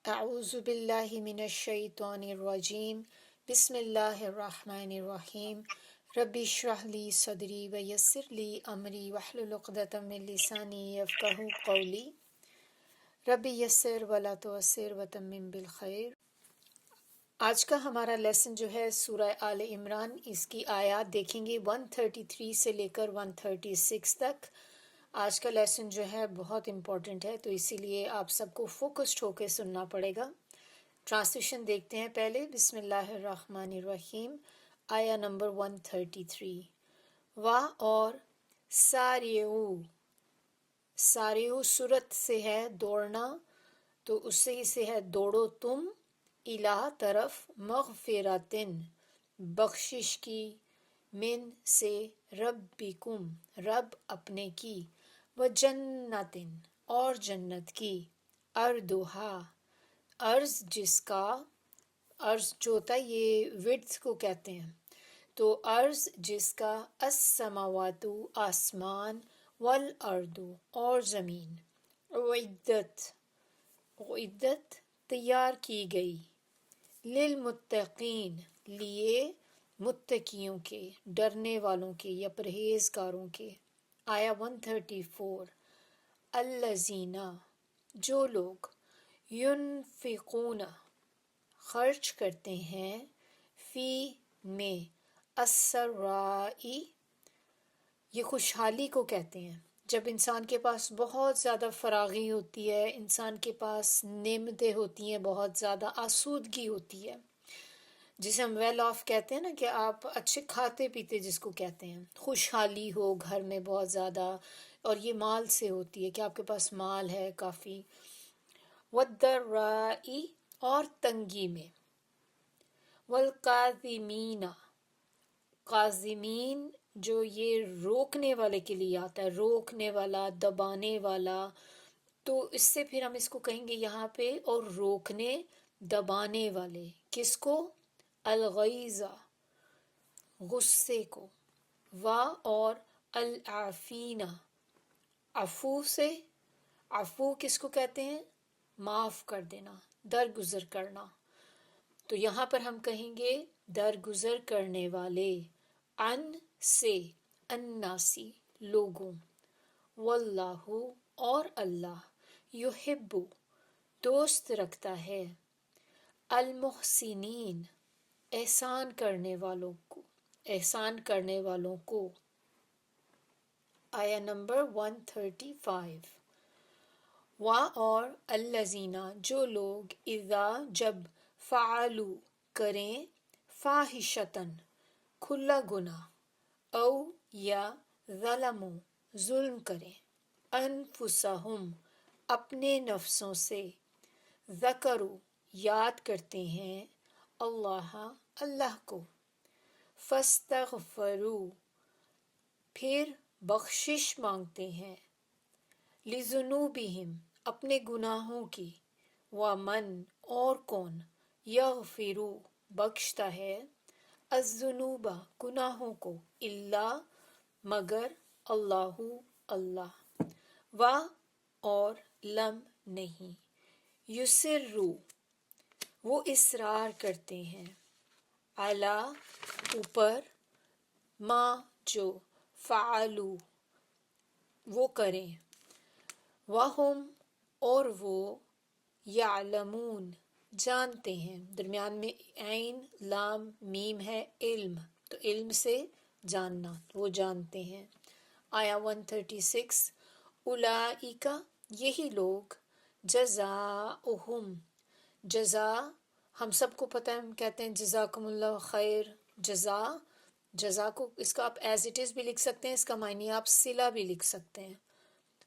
اعوذ باللہ من الشیطان الرجیم بسم اللہ الرحمن الرحیم رب اشرح لی صدری ویسر لی امری واحلل عقدۃ من لسانی یفقہوا قولی رب یسر ولا تعسر وتمم بالخیر۔ آج کا ہمارا لیسن جو ہے سورہ آل عمران، اس کی آیات دیکھیں گے 133 سے لے کر 136 تک۔ آج کا لیسن جو ہے بہت امپورٹنٹ ہے، تو اسی لیے آپ سب کو فوکسڈ ہو کے سننا پڑے گا۔ ٹرانسلیشن دیکھتے ہیں پہلے۔ بسم اللہ الرحمن الرحیم، آیا نمبر 133۔ واہ اور ساریعو، ساریعو صورت سے ہے دوڑنا، تو اس سے ہے دوڑو تم، الہ طرف، مغفراتن بخشش کی، من سے، ربکم رب اپنے کی، وجنتن اور جنت کی، اردھا عرض جس کا، عرض جو ہوتا ہے یہ وڈتھ کو کہتے ہیں، تو عرض جس کا، السماوات آسمان، والارض اور زمین، اعدت اعدت تیار کی گئی، للمتقین لیے متقیوں کے، ڈرنے والوں کے یا پرہیزگاروں کے۔ آیا 134۔ الذین جو لوگ، ینفقون خرچ کرتے ہیں، فی میں، السرائی یہ خوشحالی کو کہتے ہیں، جب انسان کے پاس بہت زیادہ فراغی ہوتی ہے، انسان کے پاس نعمتیں ہوتی ہیں، بہت زیادہ آسودگی ہوتی ہے، جسے ہم ویل آف کہتے ہیں نا، کہ آپ اچھے کھاتے پیتے جس کو کہتے ہیں، خوشحالی ہو گھر میں بہت زیادہ، اور یہ مال سے ہوتی ہے کہ آپ کے پاس مال ہے کافی، والضرائی اور تنگی میں، والقاظمین قاظمین جو یہ روکنے والے کے لیے آتا ہے، روکنے والا، دبانے والا، تو اس سے پھر ہم اس کو کہیں گے یہاں پہ، اور روکنے دبانے والے کس کو، الغیظ غصے کو، اور العافین عفو سے، عفو کس کو کہتے ہیں، معاف کر دینا، درگزر کرنا، تو یہاں پر ہم کہیں گے درگزر کرنے والے، ان سے، الناسی لوگوں، واللہ اور اللہ، یحب دوست رکھتا ہے، المحسنین احسان کرنے والوں کو، احسان کرنے والوں کو۔ آیا نمبر 135۔ اور الذین جو لوگ، اذا جب، فعلوا کریں، فاحشۃً کھلا گناہ، او یا ظلموا ظلم کریں، انفسہم اپنے نفسوں سے، ذکروا یاد کرتے ہیں، اللہ کو، فاستغفروا پھر بخشش مانگتے ہیں، لذنوبہم اپنے گناہوں کی، ومن اور کون، یغفر بخشتا ہے، الذنوب گناہوں کو، الا مگر، اللہ، اور لم نہیں، یسروا وہ اصرار کرتے ہیں، علی اوپر، ما جو، فعلوا وہ کریں، وہم اور وہ، یعلمون جانتے ہیں، درمیان میں عین لام میم ہے، علم، تو علم سے جاننا، وہ جانتے ہیں۔ آیا 136۔ اولئک یہی لوگ، جزاؤہم جزا، ہم سب کو پتہ ہے، ہم کہتے ہیں جزاکم اللہ خیر، جزا کو اس کا آپ ایز اٹ از بھی لکھ سکتے ہیں، اس کا معنی آپ صلہ بھی لکھ سکتے ہیں،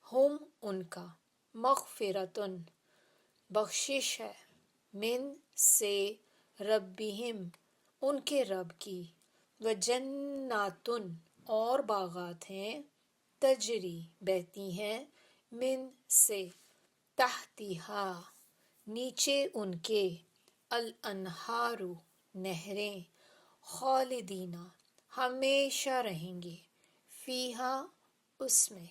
ہم ان کا، مغفرتن بخشش ہے، من سے، ربہم ان کے رب کی، وجناتن اور باغات ہیں، تجری بہتی ہیں، من سے، تحتہا نیچے ان کے، الانہار نہریں، خالدین ہمیشہ رہیں گے، فیہا اس میں،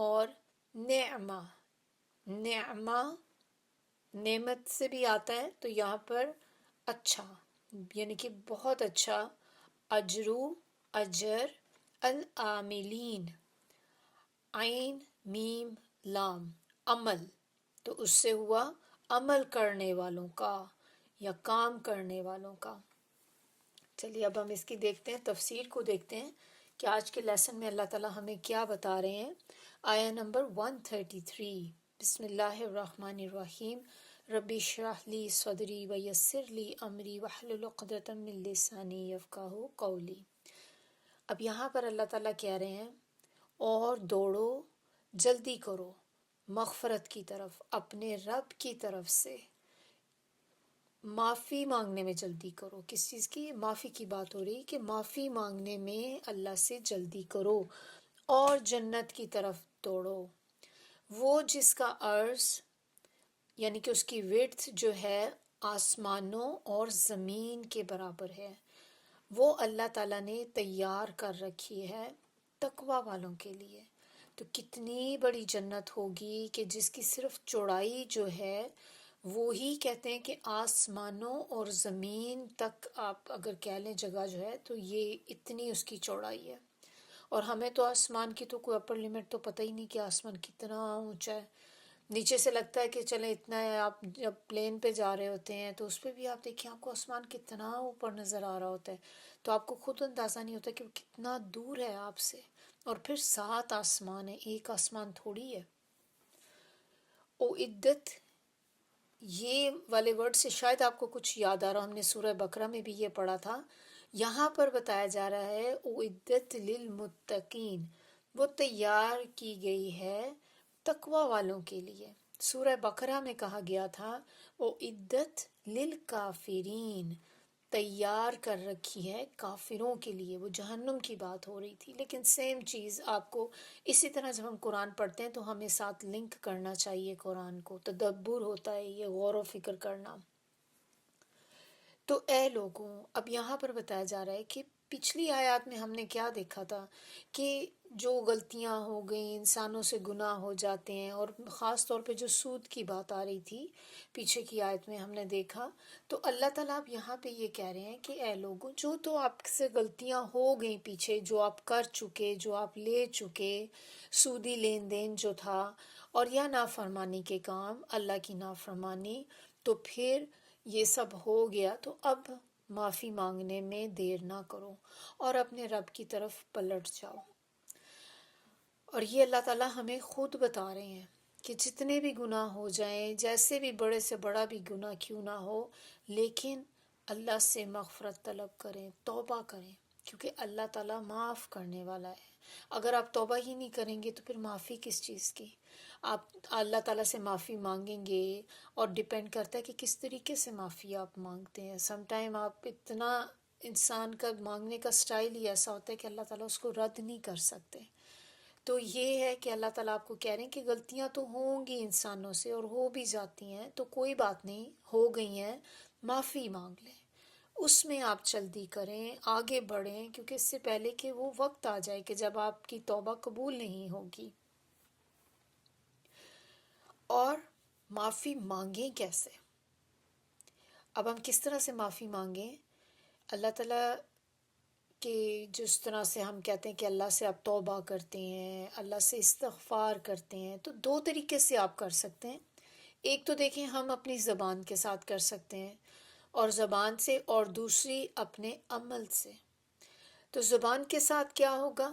اور نعمہ نعمت سے بھی آتا ہے، تو یہاں پر اچھا یعنی کہ بہت اچھا، اجرو، اجر، العاملین، عین میم لام، عمل، تو اس سے ہوا عمل کرنے والوں کا یا کام کرنے والوں کا۔ چلیے اب ہم اس کی دیکھتے ہیں، تفسیر کو دیکھتے ہیں کہ آج کے لیسن میں اللہ تعالیٰ ہمیں کیا بتا رہے ہیں۔ آیا نمبر 133، بسم اللہ الرحمن الرحیم، ربی اشرح لی صدری ویسر لی امری واحلل عقدۃ من لسانی یفقہوا قولی۔ اب یہاں پر اللہ تعالیٰ کہہ رہے ہیں اور دوڑو، جلدی کرو مغفرت کی طرف، اپنے رب کی طرف سے معافی مانگنے میں جلدی کرو۔ کس چیز کی؟ معافی کی بات ہو رہی کہ معافی مانگنے میں اللہ سے جلدی کرو، اور جنت کی طرف دوڑو، وہ جس کا عرض یعنی کہ اس کی وڈتھ جو ہے آسمانوں اور زمین کے برابر ہے، وہ اللہ تعالیٰ نے تیار کر رکھی ہے تقوی والوں کے لیے۔ تو کتنی بڑی جنت ہوگی کہ جس کی صرف چوڑائی جو ہے وہی کہتے ہیں کہ آسمانوں اور زمین تک آپ اگر کہہ لیں جگہ جو ہے تو یہ اتنی اس کی چوڑائی ہے۔ اور ہمیں تو آسمان کی تو کوئی اپر لمٹ تو پتہ ہی نہیں کہ آسمان کتنا اونچا ہے۔ نیچے سے لگتا ہے کہ چلیں اتنا ہے، آپ جب پلین پہ جا رہے ہوتے ہیں تو اس پہ بھی آپ دیکھیں آپ کو آسمان کتنا اوپر نظر آ رہا ہوتا ہے، تو آپ کو خود اندازہ نہیں ہوتا کہ وہ کتنا دور ہے آپ سے۔ اور پھر 7 آسمان ہے، ایک آسمان تھوڑی ہے۔ او عدت، یہ والے ورڈ سے شاید آپ کو کچھ یاد آ رہا، ہم نے سورہ بقرہ میں بھی یہ پڑھا تھا۔ یہاں پر بتایا جا رہا ہے اعدت للمتقین، وہ تیار کی گئی ہے تقوی والوں کے لیے۔ سورہ بقرہ میں کہا گیا تھا اعدت للکافرین، تیار کر رکھی ہے کافروں کے لیے، وہ جہنم کی بات ہو رہی تھی۔ لیکن سیم چیز آپ کو اسی طرح جب ہم قرآن پڑھتے ہیں تو ہمیں ساتھ لنک کرنا چاہیے، قرآن کو تدبر ہوتا ہے یہ غور و فکر کرنا۔ تو اے لوگوں، اب یہاں پر بتایا جا رہا ہے کہ پچھلی آیات میں ہم نے کیا دیکھا تھا کہ جو غلطیاں ہو گئیں، انسانوں سے گناہ ہو جاتے ہیں، اور خاص طور پہ جو سود کی بات آ رہی تھی پیچھے کی آیت میں ہم نے دیکھا، تو اللہ تعالیٰ اب یہاں پہ یہ کہہ رہے ہیں کہ اے لوگوں، جو تو آپ سے غلطیاں ہو گئیں پیچھے، جو آپ کر چکے، جو آپ لے چکے، سودی لین دین جو تھا، اور یا نافرمانی کے کام، اللہ کی نافرمانی، تو پھر یہ سب ہو گیا، تو اب معافی مانگنے میں دیر نہ کرو اور اپنے رب کی طرف پلٹ جاؤ۔ اور یہ اللہ تعالیٰ ہمیں خود بتا رہے ہیں کہ جتنے بھی گناہ ہو جائیں، جیسے بھی بڑے سے بڑا بھی گناہ کیوں نہ ہو، لیکن اللہ سے مغفرت طلب کریں، توبہ کریں، کیونکہ اللہ تعالیٰ معاف کرنے والا ہے۔ اگر آپ توبہ ہی نہیں کریں گے تو پھر معافی کس چیز کی؟ آپ اللہ تعالیٰ سے معافی مانگیں گے، اور ڈیپینڈ کرتا ہے کہ کس طریقے سے معافی آپ مانگتے ہیں۔ سم ٹائم آپ اتنا انسان کا مانگنے کا سٹائل ہی ایسا ہوتا ہے کہ اللہ تعالیٰ اس کو رد نہیں کر سکتے۔ تو یہ ہے کہ اللہ تعالیٰ آپ کو کہہ رہے ہیں کہ غلطیاں تو ہوں گی انسانوں سے اور ہو بھی جاتی ہیں، تو کوئی بات نہیں، ہو گئی ہیں، معافی مانگ لیں، اس میں آپ جلدی کریں، آگے بڑھیں، کیونکہ اس سے پہلے کہ وہ وقت آ جائے کہ جب آپ کی توبہ قبول نہیں ہوگی۔ اور معافی مانگیں کیسے؟ اب ہم کس طرح سے معافی مانگیں؟ اللہ تعالیٰ کہ جس طرح سے ہم کہتے ہیں کہ اللہ سے آپ توبہ کرتے ہیں، اللہ سے استغفار کرتے ہیں، تو 2 طریقے سے آپ کر سکتے ہیں۔ ایک تو دیکھیں ہم اپنی زبان کے ساتھ کر سکتے ہیں، اور زبان سے، اور دوسری اپنے عمل سے۔ تو زبان کے ساتھ کیا ہوگا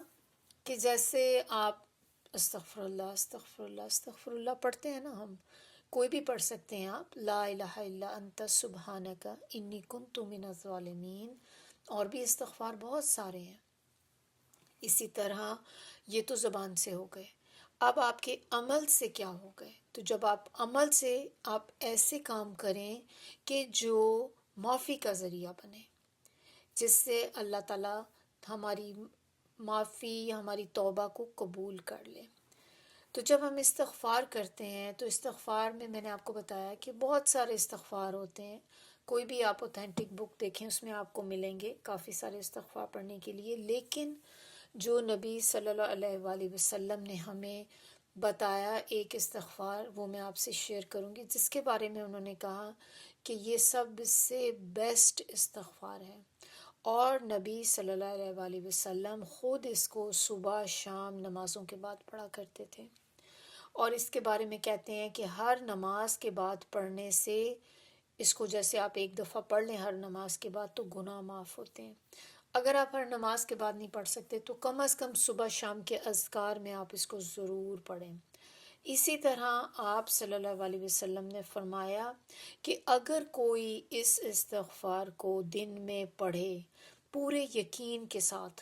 کہ جیسے آپ استغفر اللہ استغفر اللہ استغفر اللہ پڑھتے ہیں نا، ہم کوئی بھی پڑھ سکتے ہیں، آپ لا الہ الا انت سبحانک انی کنت من الظالمین، اور بھی استغفار بہت سارے ہیں۔ اسی طرح یہ تو زبان سے ہو گئے۔ اب آپ کے عمل سے کیا ہو گئے؟ تو جب آپ عمل سے آپ ایسے کام کریں کہ جو معافی کا ذریعہ بنے، جس سے اللہ تعالیٰ ہماری معافی، ہماری توبہ کو قبول کر لے۔ تو جب ہم استغفار کرتے ہیں تو استغفار میں نے آپ کو بتایا کہ بہت سارے استغفار ہوتے ہیں، کوئی بھی آپ اوتھینٹک بک دیکھیں اس میں آپ کو ملیں گے کافی سارے استغفار پڑھنے کے لیے، لیکن جو نبی صلی اللہ علیہ وآلہ وسلم نے ہمیں بتایا ایک استغفار، وہ میں آپ سے شیئر کروں گی، جس کے بارے میں انہوں نے کہا کہ یہ سب سے بیسٹ استغفار ہے، اور نبی صلی اللہ علیہ وآلہ وسلم خود اس کو صبح شام نمازوں کے بعد پڑھا کرتے تھے، اور اس کے بارے میں کہتے ہیں کہ ہر نماز کے بعد پڑھنے سے اس کو جیسے آپ ایک دفعہ پڑھ لیں ہر نماز کے بعد تو گناہ معاف ہوتے ہیں۔ اگر آپ ہر نماز کے بعد نہیں پڑھ سکتے تو کم از کم صبح شام کے اذکار میں آپ اس کو ضرور پڑھیں۔ اسی طرح آپ صلی اللہ علیہ وسلم نے فرمایا کہ اگر کوئی اس استغفار کو دن میں پڑھے پورے یقین کے ساتھ،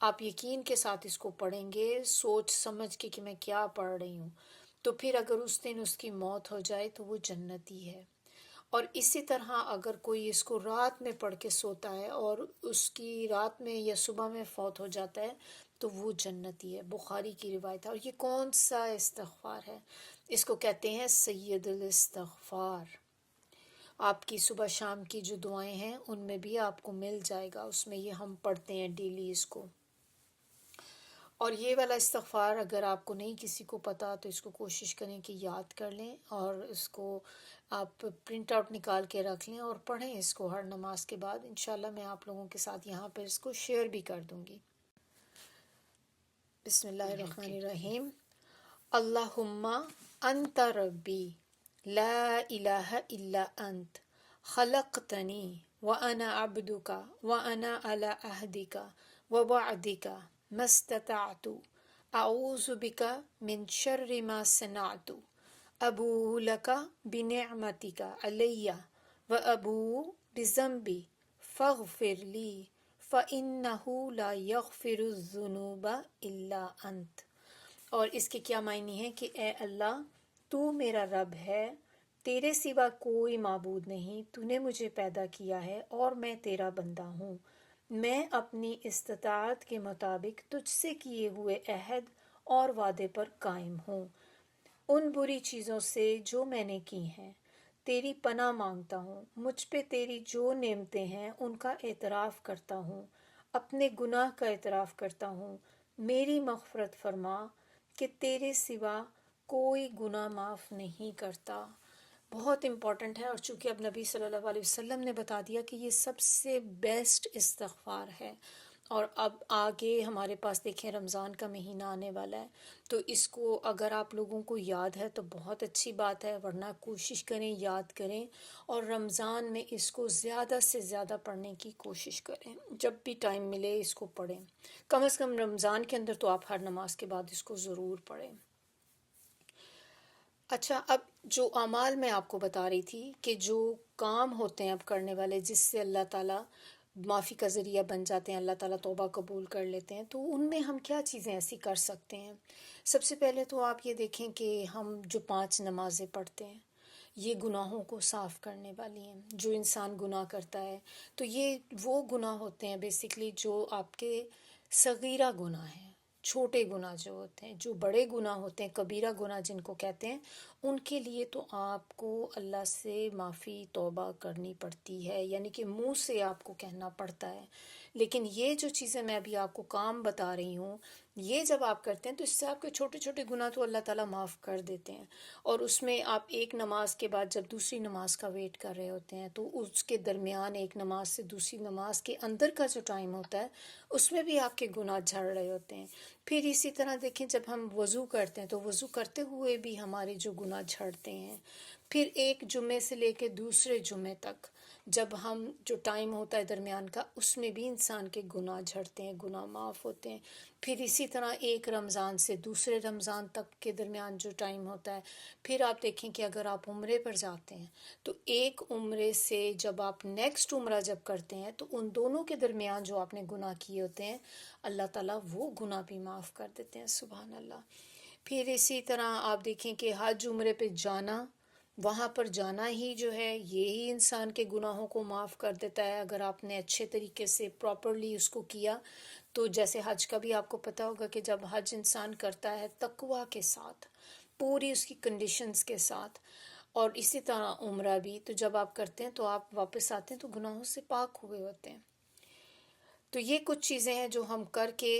آپ یقین کے ساتھ اس کو پڑھیں گے سوچ سمجھ کے کہ میں کیا پڑھ رہی ہوں، تو پھر اگر اس دن اس کی موت ہو جائے تو وہ جنتی ہے۔ اور اسی طرح اگر کوئی اس کو رات میں پڑھ کے سوتا ہے اور اس کی رات میں یا صبح میں فوت ہو جاتا ہے تو وہ جنتی ہے، بخاری کی روایت ہے۔ اور یہ کون سا استغفار ہے؟ اس کو کہتے ہیں سید الاستغفار۔ آپ کی صبح شام کی جو دعائیں ہیں ان میں بھی آپ کو مل جائے گا، اس میں یہ ہم پڑھتے ہیں ڈیلی اس کو۔ اور یہ والا استغفار اگر آپ کو نہیں کسی کو پتا تو اس کو کوشش کریں کہ یاد کر لیں، اور اس کو آپ پرنٹ آؤٹ نکال کے رکھ لیں اور پڑھیں اس کو ہر نماز کے بعد۔ انشاءاللہ میں آپ لوگوں کے ساتھ یہاں پر اس کو شیئر بھی کر دوں گی۔ بسم اللہ الرحمن الرحیم۔ اللہم انت ربی لا الہ الا انت خلقتنی وانا عبدک وانا علی عہدک ووعدک ما استطعت اعوذ بک من شر ما صنعت ابوء لک بنعمتک علی وابوء بذنبی فاغفر لی فإنہ لا یغفر الذنوب الا انت۔ اور اس کے کیا معنی ہے کہ اے اللہ تو میرا رب ہے، تیرے سوا کوئی معبود نہیں، تو نے مجھے پیدا کیا ہے اور میں تیرا بندہ ہوں، میں اپنی استطاعت کے مطابق تجھ سے کیے ہوئے عہد اور وعدے پر قائم ہوں، ان بری چیزوں سے جو میں نے کی ہیں تیری پناہ مانگتا ہوں، مجھ پہ تیری جو نعمتیں ہیں ان کا اعتراف کرتا ہوں، اپنے گناہ کا اعتراف کرتا ہوں، میری مغفرت فرما کہ تیرے سوا کوئی گناہ معاف نہیں کرتا۔ بہت امپورٹنٹ ہے، اور چونکہ اب نبی صلی اللہ علیہ وسلم نے بتا دیا کہ یہ سب سے بیسٹ استغفار ہے، اور اب آگے ہمارے پاس دیکھیں رمضان کا مہینہ آنے والا ہے، تو اس کو اگر آپ لوگوں کو یاد ہے تو بہت اچھی بات ہے، ورنہ کوشش کریں یاد کریں، اور رمضان میں اس کو زیادہ سے زیادہ پڑھنے کی کوشش کریں، جب بھی ٹائم ملے اس کو پڑھیں، کم از کم رمضان کے اندر تو آپ ہر نماز کے بعد اس کو ضرور پڑھیں۔ اچھا، اب جو اعمال میں آپ کو بتا رہی تھی کہ جو کام ہوتے ہیں اب کرنے والے جس سے اللہ تعالیٰ معافی کا ذریعہ بن جاتے ہیں، اللہ تعالیٰ توبہ قبول کر لیتے ہیں، تو ان میں ہم کیا چیزیں ایسی کر سکتے ہیں؟ سب سے پہلے تو آپ یہ دیکھیں کہ ہم جو 5 نمازیں پڑھتے ہیں یہ گناہوں کو صاف کرنے والی ہیں۔ جو انسان گناہ کرتا ہے تو یہ وہ گناہ ہوتے ہیں بیسیکلی جو آپ کے صغیرہ گناہ ہیں، چھوٹے گناہ جو ہوتے ہیں۔ جو بڑے گناہ ہوتے ہیں کبیرہ گناہ جن کو کہتے ہیں، ان کے لیے تو آپ کو اللہ سے معافی توبہ کرنی پڑتی ہے، یعنی کہ منہ سے آپ کو کہنا پڑتا ہے۔ لیکن یہ جو چیزیں میں ابھی آپ کو کام بتا رہی ہوں، یہ جب آپ کرتے ہیں تو اس سے آپ کے چھوٹے چھوٹے گناہ تو اللہ تعالیٰ معاف کر دیتے ہیں، اور اس میں آپ ایک نماز کے بعد جب دوسری نماز کا ویٹ کر رہے ہوتے ہیں تو اس کے درمیان ایک نماز سے دوسری نماز کے اندر کا جو ٹائم ہوتا ہے اس میں بھی آپ کے گناہ جھڑ رہے ہوتے ہیں۔ پھر اسی طرح دیکھیں جب ہم وضو کرتے ہیں تو وضو کرتے ہوئے بھی ہمارے جو گناہ جھڑتے ہیں۔ پھر ایک جمعے سے لے کے دوسرے جمعے تک جب ہم جو ٹائم ہوتا ہے درمیان کا اس میں بھی انسان کے گناہ جھڑتے ہیں، گناہ معاف ہوتے ہیں۔ پھر اسی طرح ایک رمضان سے دوسرے رمضان تک کے درمیان جو ٹائم ہوتا ہے، پھر آپ دیکھیں کہ اگر آپ عمرے پر جاتے ہیں تو ایک عمرے سے جب آپ نیکسٹ عمرہ جب کرتے ہیں تو ان دونوں کے درمیان جو آپ نے گناہ کیے ہوتے ہیں اللہ تعالیٰ وہ گناہ بھی معاف کر دیتے ہیں، سبحان اللہ۔ پھر اسی طرح آپ دیکھیں کہ حج عمرے پہ جانا، وہاں پر جانا ہی جو ہے یہی انسان کے گناہوں کو معاف کر دیتا ہے اگر آپ نے اچھے طریقے سے پراپرلی اس کو کیا۔ تو جیسے حج کا بھی آپ کو پتہ ہوگا کہ جب حج انسان کرتا ہے تقوی کے ساتھ، پوری اس کی کنڈیشنز کے ساتھ، اور اسی طرح عمرہ بھی، تو جب آپ کرتے ہیں تو آپ واپس آتے ہیں تو گناہوں سے پاک ہوئے ہوتے ہیں۔ تو یہ کچھ چیزیں ہیں جو ہم کر کے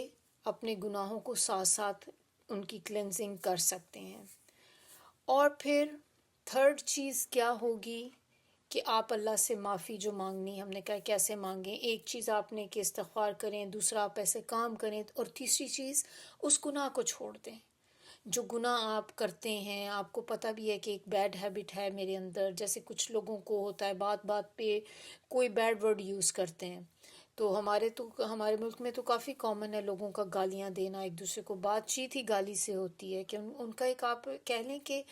اپنے گناہوں کو ساتھ ساتھ ان کی کلینزنگ کر سکتے ہیں۔ اور پھر تھرڈ چیز کیا ہوگی کہ آپ اللہ سے معافی جو مانگنی، ہم نے کہا کیسے مانگیں، ایک چیز آپ نے کہ استغفار کریں، دوسرا آپ ایسے کام کریں، اور تیسری چیز اس گناہ کو چھوڑ دیں جو گناہ آپ کرتے ہیں۔ آپ کو پتہ بھی ہے کہ ایک بیڈ ہیبٹ ہے میرے اندر، جیسے کچھ لوگوں کو ہوتا ہے بات بات پہ کوئی بیڈ ورڈ یوز کرتے ہیں، تو ہمارے ملک میں تو کافی کامن ہے لوگوں کا گالیاں دینا، ایک دوسرے کو بات چیت ہی گالی سے ہوتی ہے، کہ ان کا ایک آپ کہہ لیں کہ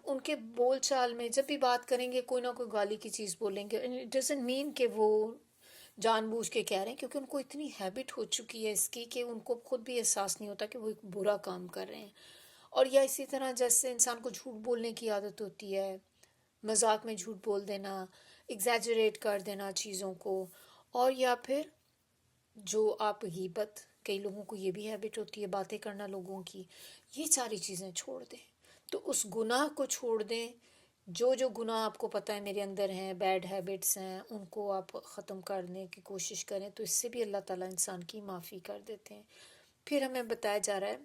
ان کے بول چال میں جب بھی بات کریں گے کوئی نہ کوئی گالی کی چیز بولیں گے۔ اٹ ڈزنٹ مین کہ وہ جان بوجھ کے کہہ رہے ہیں، کیونکہ ان کو اتنی ہیبٹ ہو چکی ہے اس کی کہ ان کو خود بھی احساس نہیں ہوتا کہ وہ ایک برا کام کر رہے ہیں۔ اور یا اسی طرح جیسے انسان کو جھوٹ بولنے کی عادت ہوتی ہے، مذاق میں جھوٹ بول دینا، ایگزیجریٹ کر دینا چیزوں کو، اور یا پھر جو آپ غیبت، کئی لوگوں کو یہ بھی ہیبٹ ہوتی ہے باتیں کرنا لوگوں کی، یہ ساری چیزیں چھوڑ دیں۔ تو اس گناہ کو چھوڑ دیں، جو گناہ آپ کو پتہ ہے میرے اندر ہیں، بیڈ ہیبٹس ہیں، ان کو آپ ختم کرنے کی کوشش کریں، تو اس سے بھی اللہ تعالیٰ انسان کی معافی کر دیتے ہیں۔ پھر ہمیں بتایا جا رہا ہے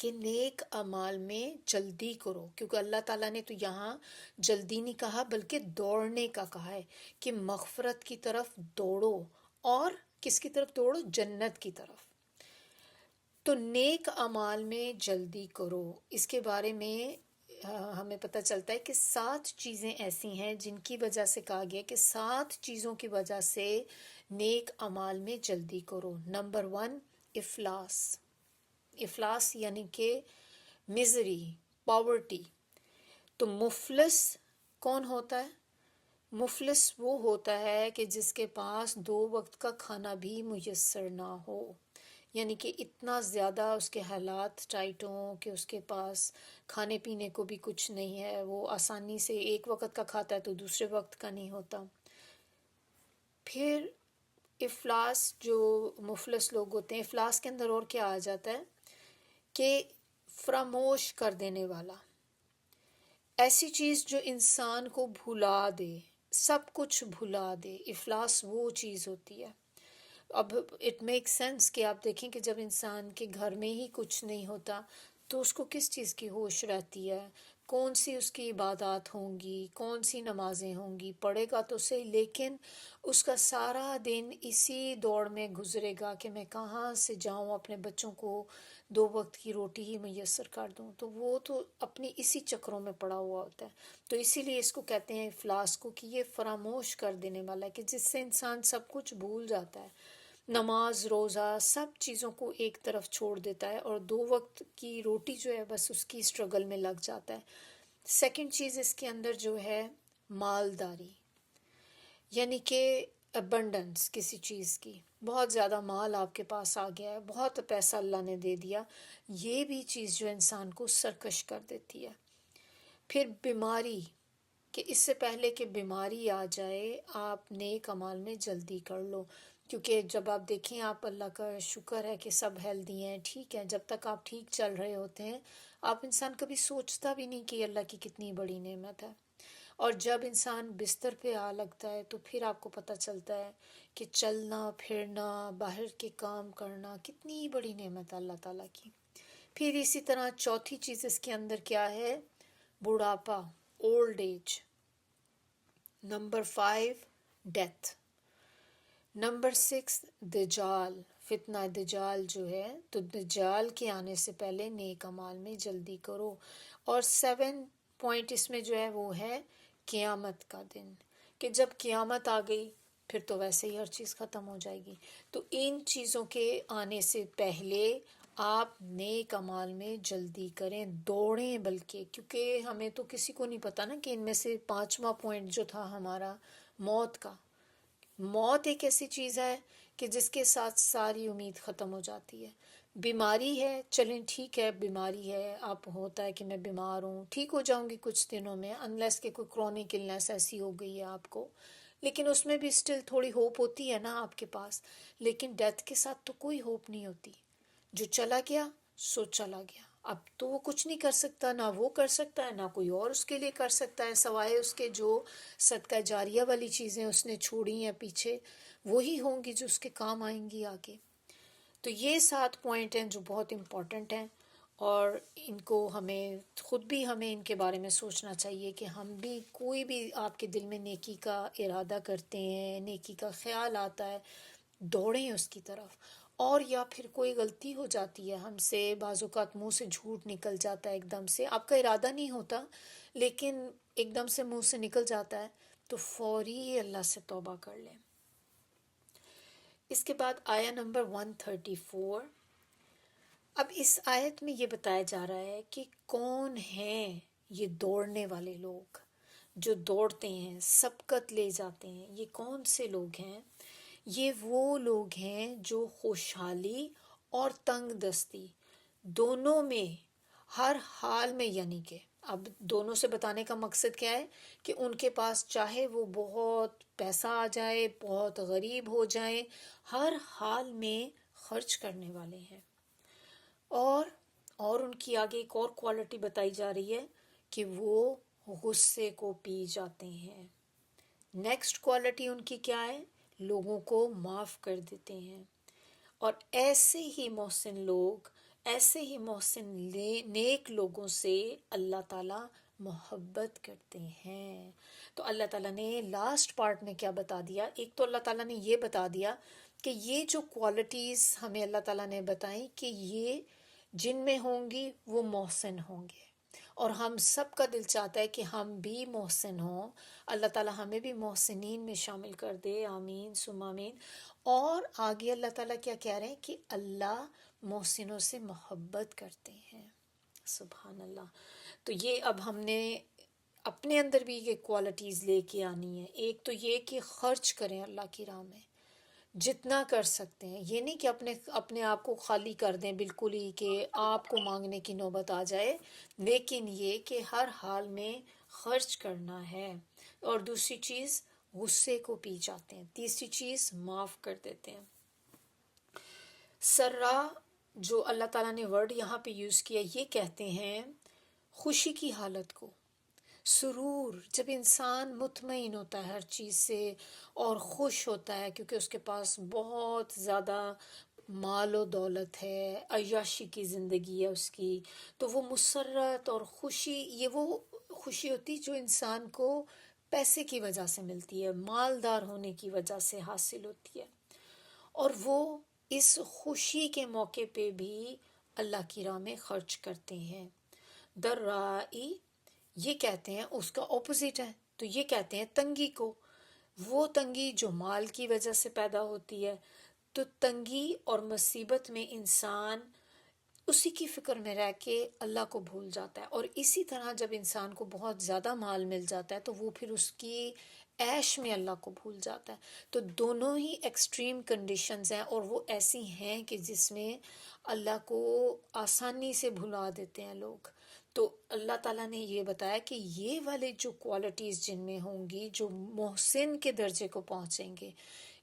کہ نیک اعمال میں جلدی کرو، کیونکہ اللہ تعالیٰ نے تو یہاں جلدی نہیں کہا بلکہ دوڑنے کا کہا ہے، کہ مغفرت کی طرف دوڑو، اور کس کی طرف دوڑو؟ جنت کی طرف۔ تو نیک اعمال میں جلدی کرو، اس کے بارے میں ہمیں پتہ چلتا ہے کہ 7 چیزیں ایسی ہیں جن کی وجہ سے کہا گیا کہ 7 چیزوں کی وجہ سے نیک اعمال میں جلدی کرو۔ نمبر 1، افلاس۔ افلاس یعنی کہ مزری، پاورٹی۔ تو مفلس کون ہوتا ہے؟ مفلس وہ ہوتا ہے کہ جس کے پاس 2 وقت کا کھانا بھی میسر نہ ہو، یعنی کہ اتنا زیادہ اس کے حالات ٹائٹ ہوں کہ اس کے پاس کھانے پینے کو بھی کچھ نہیں ہے، وہ آسانی سے 1 وقت کا کھاتا ہے تو دوسرے وقت کا نہیں ہوتا۔ پھر افلاس، جو مفلس لوگ ہوتے ہیں، افلاس کے اندر اور کیا آ جاتا ہے کہ فراموش کر دینے والا، ایسی چیز جو انسان کو بھلا دے، سب کچھ بھلا دے، افلاس وہ چیز ہوتی ہے۔ اب اٹ میک سینس کہ آپ دیکھیں کہ جب انسان کے گھر میں ہی کچھ نہیں ہوتا تو اس کو کس چیز کی ہوش رہتی ہے، کون سی اس کی عبادات ہوں گی، کون سی نمازیں ہوں گی، پڑھے گا تو صحیح، لیکن اس کا سارا دن اسی دوڑ میں گزرے گا کہ میں کہاں سے جاؤں اپنے بچوں کو 2 وقت کی روٹی ہی میسر کر دوں، تو وہ تو اپنی اسی چکروں میں پڑا ہوا ہوتا ہے۔ تو اسی لیے اس کو کہتے ہیں افلاس کو، کہ یہ فراموش کر دینے والا ہے، کہ جس سے انسان سب کچھ بھول جاتا ہے، نماز روزہ سب چیزوں کو ایک طرف چھوڑ دیتا ہے، اور 2 وقت کی روٹی جو ہے بس اس کی اسٹرگل میں لگ جاتا ہے۔ سیکنڈ چیز اس کے اندر جو ہے مالداری، یعنی کہ ابنڈنس کسی چیز کی، بہت زیادہ مال آپ کے پاس آ گیا ہے، بہت پیسہ اللہ نے دے دیا، یہ بھی چیز جو انسان کو سرکش کر دیتی ہے۔ پھر بیماری، کہ اس سے پہلے کہ بیماری آ جائے آپ نیک اعمال میں جلدی کر لو، کیونکہ جب آپ دیکھیں، آپ اللہ کا شکر ہے کہ سب ہیلدی ہیں، ٹھیک ہے، جب تک آپ ٹھیک چل رہے ہوتے ہیں آپ انسان کبھی سوچتا بھی نہیں کہ اللہ کی کتنی بڑی نعمت ہے، اور جب انسان بستر پہ آ لگتا ہے تو پھر آپ کو پتہ چلتا ہے کہ چلنا پھرنا، باہر کے کام کرنا کتنی بڑی نعمت ہے اللہ تعالیٰ کی۔ پھر اسی طرح چوتھی چیز اس کے اندر کیا ہے؟ بڑھاپا، اولڈ ایج۔ نمبر 5، ڈیتھ۔ نمبر 6، دجال، فتنہ دجال جو ہے، تو دجال کے آنے سے پہلے نیک اعمال میں جلدی کرو۔ اور 7 پوائنٹ اس میں جو ہے وہ ہے قیامت کا دن، کہ جب قیامت آ گئی پھر تو ویسے ہی ہر چیز ختم ہو جائے گی، تو ان چیزوں کے آنے سے پہلے آپ نیک اعمال میں جلدی کریں، دوڑیں، بلکہ کیونکہ ہمیں تو کسی کو نہیں پتہ نا کہ ان میں سے 5واں پوائنٹ جو تھا ہمارا موت کا، موت ایک ایسی چیز ہے کہ جس کے ساتھ ساری امید ختم ہو جاتی ہے۔ بیماری ہے، چلیں ٹھیک ہے، بیماری ہے، آپ ہوتا ہے کہ میں بیمار ہوں، ٹھیک ہو جاؤں گی کچھ دنوں میں، انلیس کہ کوئی کرونک النس ایسی ہو گئی ہے آپ کو، لیکن اس میں بھی اسٹل تھوڑی ہوپ ہوتی ہے نا آپ کے پاس۔ لیکن ڈیتھ کے ساتھ تو کوئی ہوپ نہیں ہوتی، جو چلا گیا سو چلا گیا، اب تو وہ کچھ نہیں کر سکتا، نہ وہ کر سکتا ہے، نہ کوئی اور اس کے لیے کر سکتا ہے، سوائے اس کے جو صدقہ جاریہ والی چیزیں اس نے چھوڑی ہیں پیچھے، وہی ہوں گی جو اس کے کام آئیں گی آگے۔ تو یہ 7 پوائنٹ ہیں جو بہت امپورٹنٹ ہیں، اور ان کو ہمیں خود بھی ہمیں ان کے بارے میں سوچنا چاہیے کہ ہم بھی کوئی بھی آپ کے دل میں نیکی کا ارادہ کرتے ہیں، نیکی کا خیال آتا ہے، دوڑیں اس کی طرف۔ اور یا پھر کوئی غلطی ہو جاتی ہے ہم سے، بعض اوقات منہ سے جھوٹ نکل جاتا ہے ایک دم سے، آپ کا ارادہ نہیں ہوتا لیکن ایک دم سے منہ سے نکل جاتا ہے، تو فوری اللہ سے توبہ کر لیں۔ اس کے بعد آیا نمبر 134۔ اب اس آیت میں یہ بتایا جا رہا ہے کہ کون ہیں یہ دوڑنے والے لوگ جو دوڑتے ہیں، سبقت لے جاتے ہیں۔ یہ کون سے لوگ ہیں؟ یہ وہ لوگ ہیں جو خوشحالی اور تنگ دستی دونوں میں، ہر حال میں، یعنی کہ اب دونوں سے بتانے کا مقصد کیا ہے کہ ان کے پاس چاہے وہ بہت پیسہ آ جائے، بہت غریب ہو جائیں، ہر حال میں خرچ کرنے والے ہیں۔ اور ان کی آگے ایک اور کوالٹی بتائی جا رہی ہے کہ وہ غصے کو پی جاتے ہیں۔ نیکسٹ کوالٹی ان کی کیا ہے؟ لوگوں کو معاف کر دیتے ہیں۔ اور ایسے ہی محسن لوگ، ایسے ہی محسن نیک لوگوں سے اللہ تعالیٰ محبت کرتے ہیں۔ تو اللہ تعالیٰ نے لاسٹ پارٹ میں کیا بتا دیا؟ ایک تو اللہ تعالیٰ نے یہ بتا دیا کہ یہ جو کوالٹیز ہمیں اللہ تعالیٰ نے بتائیں کہ یہ جن میں ہوں گی وہ محسن ہوں گے، اور ہم سب کا دل چاہتا ہے کہ ہم بھی محسن ہوں۔ اللہ تعالیٰ ہمیں بھی محسنین میں شامل کر دے، آمین ثم آمین۔ اور آگے اللہ تعالیٰ کیا کہہ رہے ہیں کہ اللہ محسنوں سے محبت کرتے ہیں۔ سبحان اللہ۔ تو یہ اب ہم نے اپنے اندر بھی یہ کوالٹیز لے کے آنی ہے۔ ایک تو یہ کہ خرچ کریں اللہ کی راہ میں جتنا کر سکتے ہیں، یہ نہیں کہ اپنے آپ کو خالی کر دیں بالکل ہی کہ آپ کو مانگنے کی نوبت آ جائے، لیکن یہ کہ ہر حال میں خرچ کرنا ہے۔ اور دوسری چیز غصے کو پی جاتے ہیں، تیسری چیز معاف کر دیتے ہیں۔ سرا جو اللہ تعالیٰ نے ورڈ یہاں پہ یوز کیا، یہ کہتے ہیں خوشی کی حالت کو، سرور، جب انسان مطمئن ہوتا ہے ہر چیز سے اور خوش ہوتا ہے کیونکہ اس کے پاس بہت زیادہ مال و دولت ہے، عیاشی کی زندگی ہے اس کی، تو وہ مسرت اور خوشی، یہ وہ خوشی ہوتی جو انسان کو پیسے کی وجہ سے ملتی ہے، مالدار ہونے کی وجہ سے حاصل ہوتی ہے، اور وہ اس خوشی کے موقع پہ بھی اللہ کی راہ میں خرچ کرتے ہیں۔ درائی، یہ کہتے ہیں اس کا اپوزٹ ہے، تو یہ کہتے ہیں تنگی کو، وہ تنگی جو مال کی وجہ سے پیدا ہوتی ہے۔ تو تنگی اور مصیبت میں انسان اسی کی فکر میں رہ کے اللہ کو بھول جاتا ہے، اور اسی طرح جب انسان کو بہت زیادہ مال مل جاتا ہے تو وہ پھر اس کی عیش میں اللہ کو بھول جاتا ہے۔ تو دونوں ہی ایکسٹریم کنڈیشنز ہیں، اور وہ ایسی ہیں کہ جس میں اللہ کو آسانی سے بھلا دیتے ہیں لوگ۔ تو اللہ تعالیٰ نے یہ بتایا کہ یہ والے جو کوالٹیز جن میں ہوں گی، جو محسن کے درجے کو پہنچیں گے،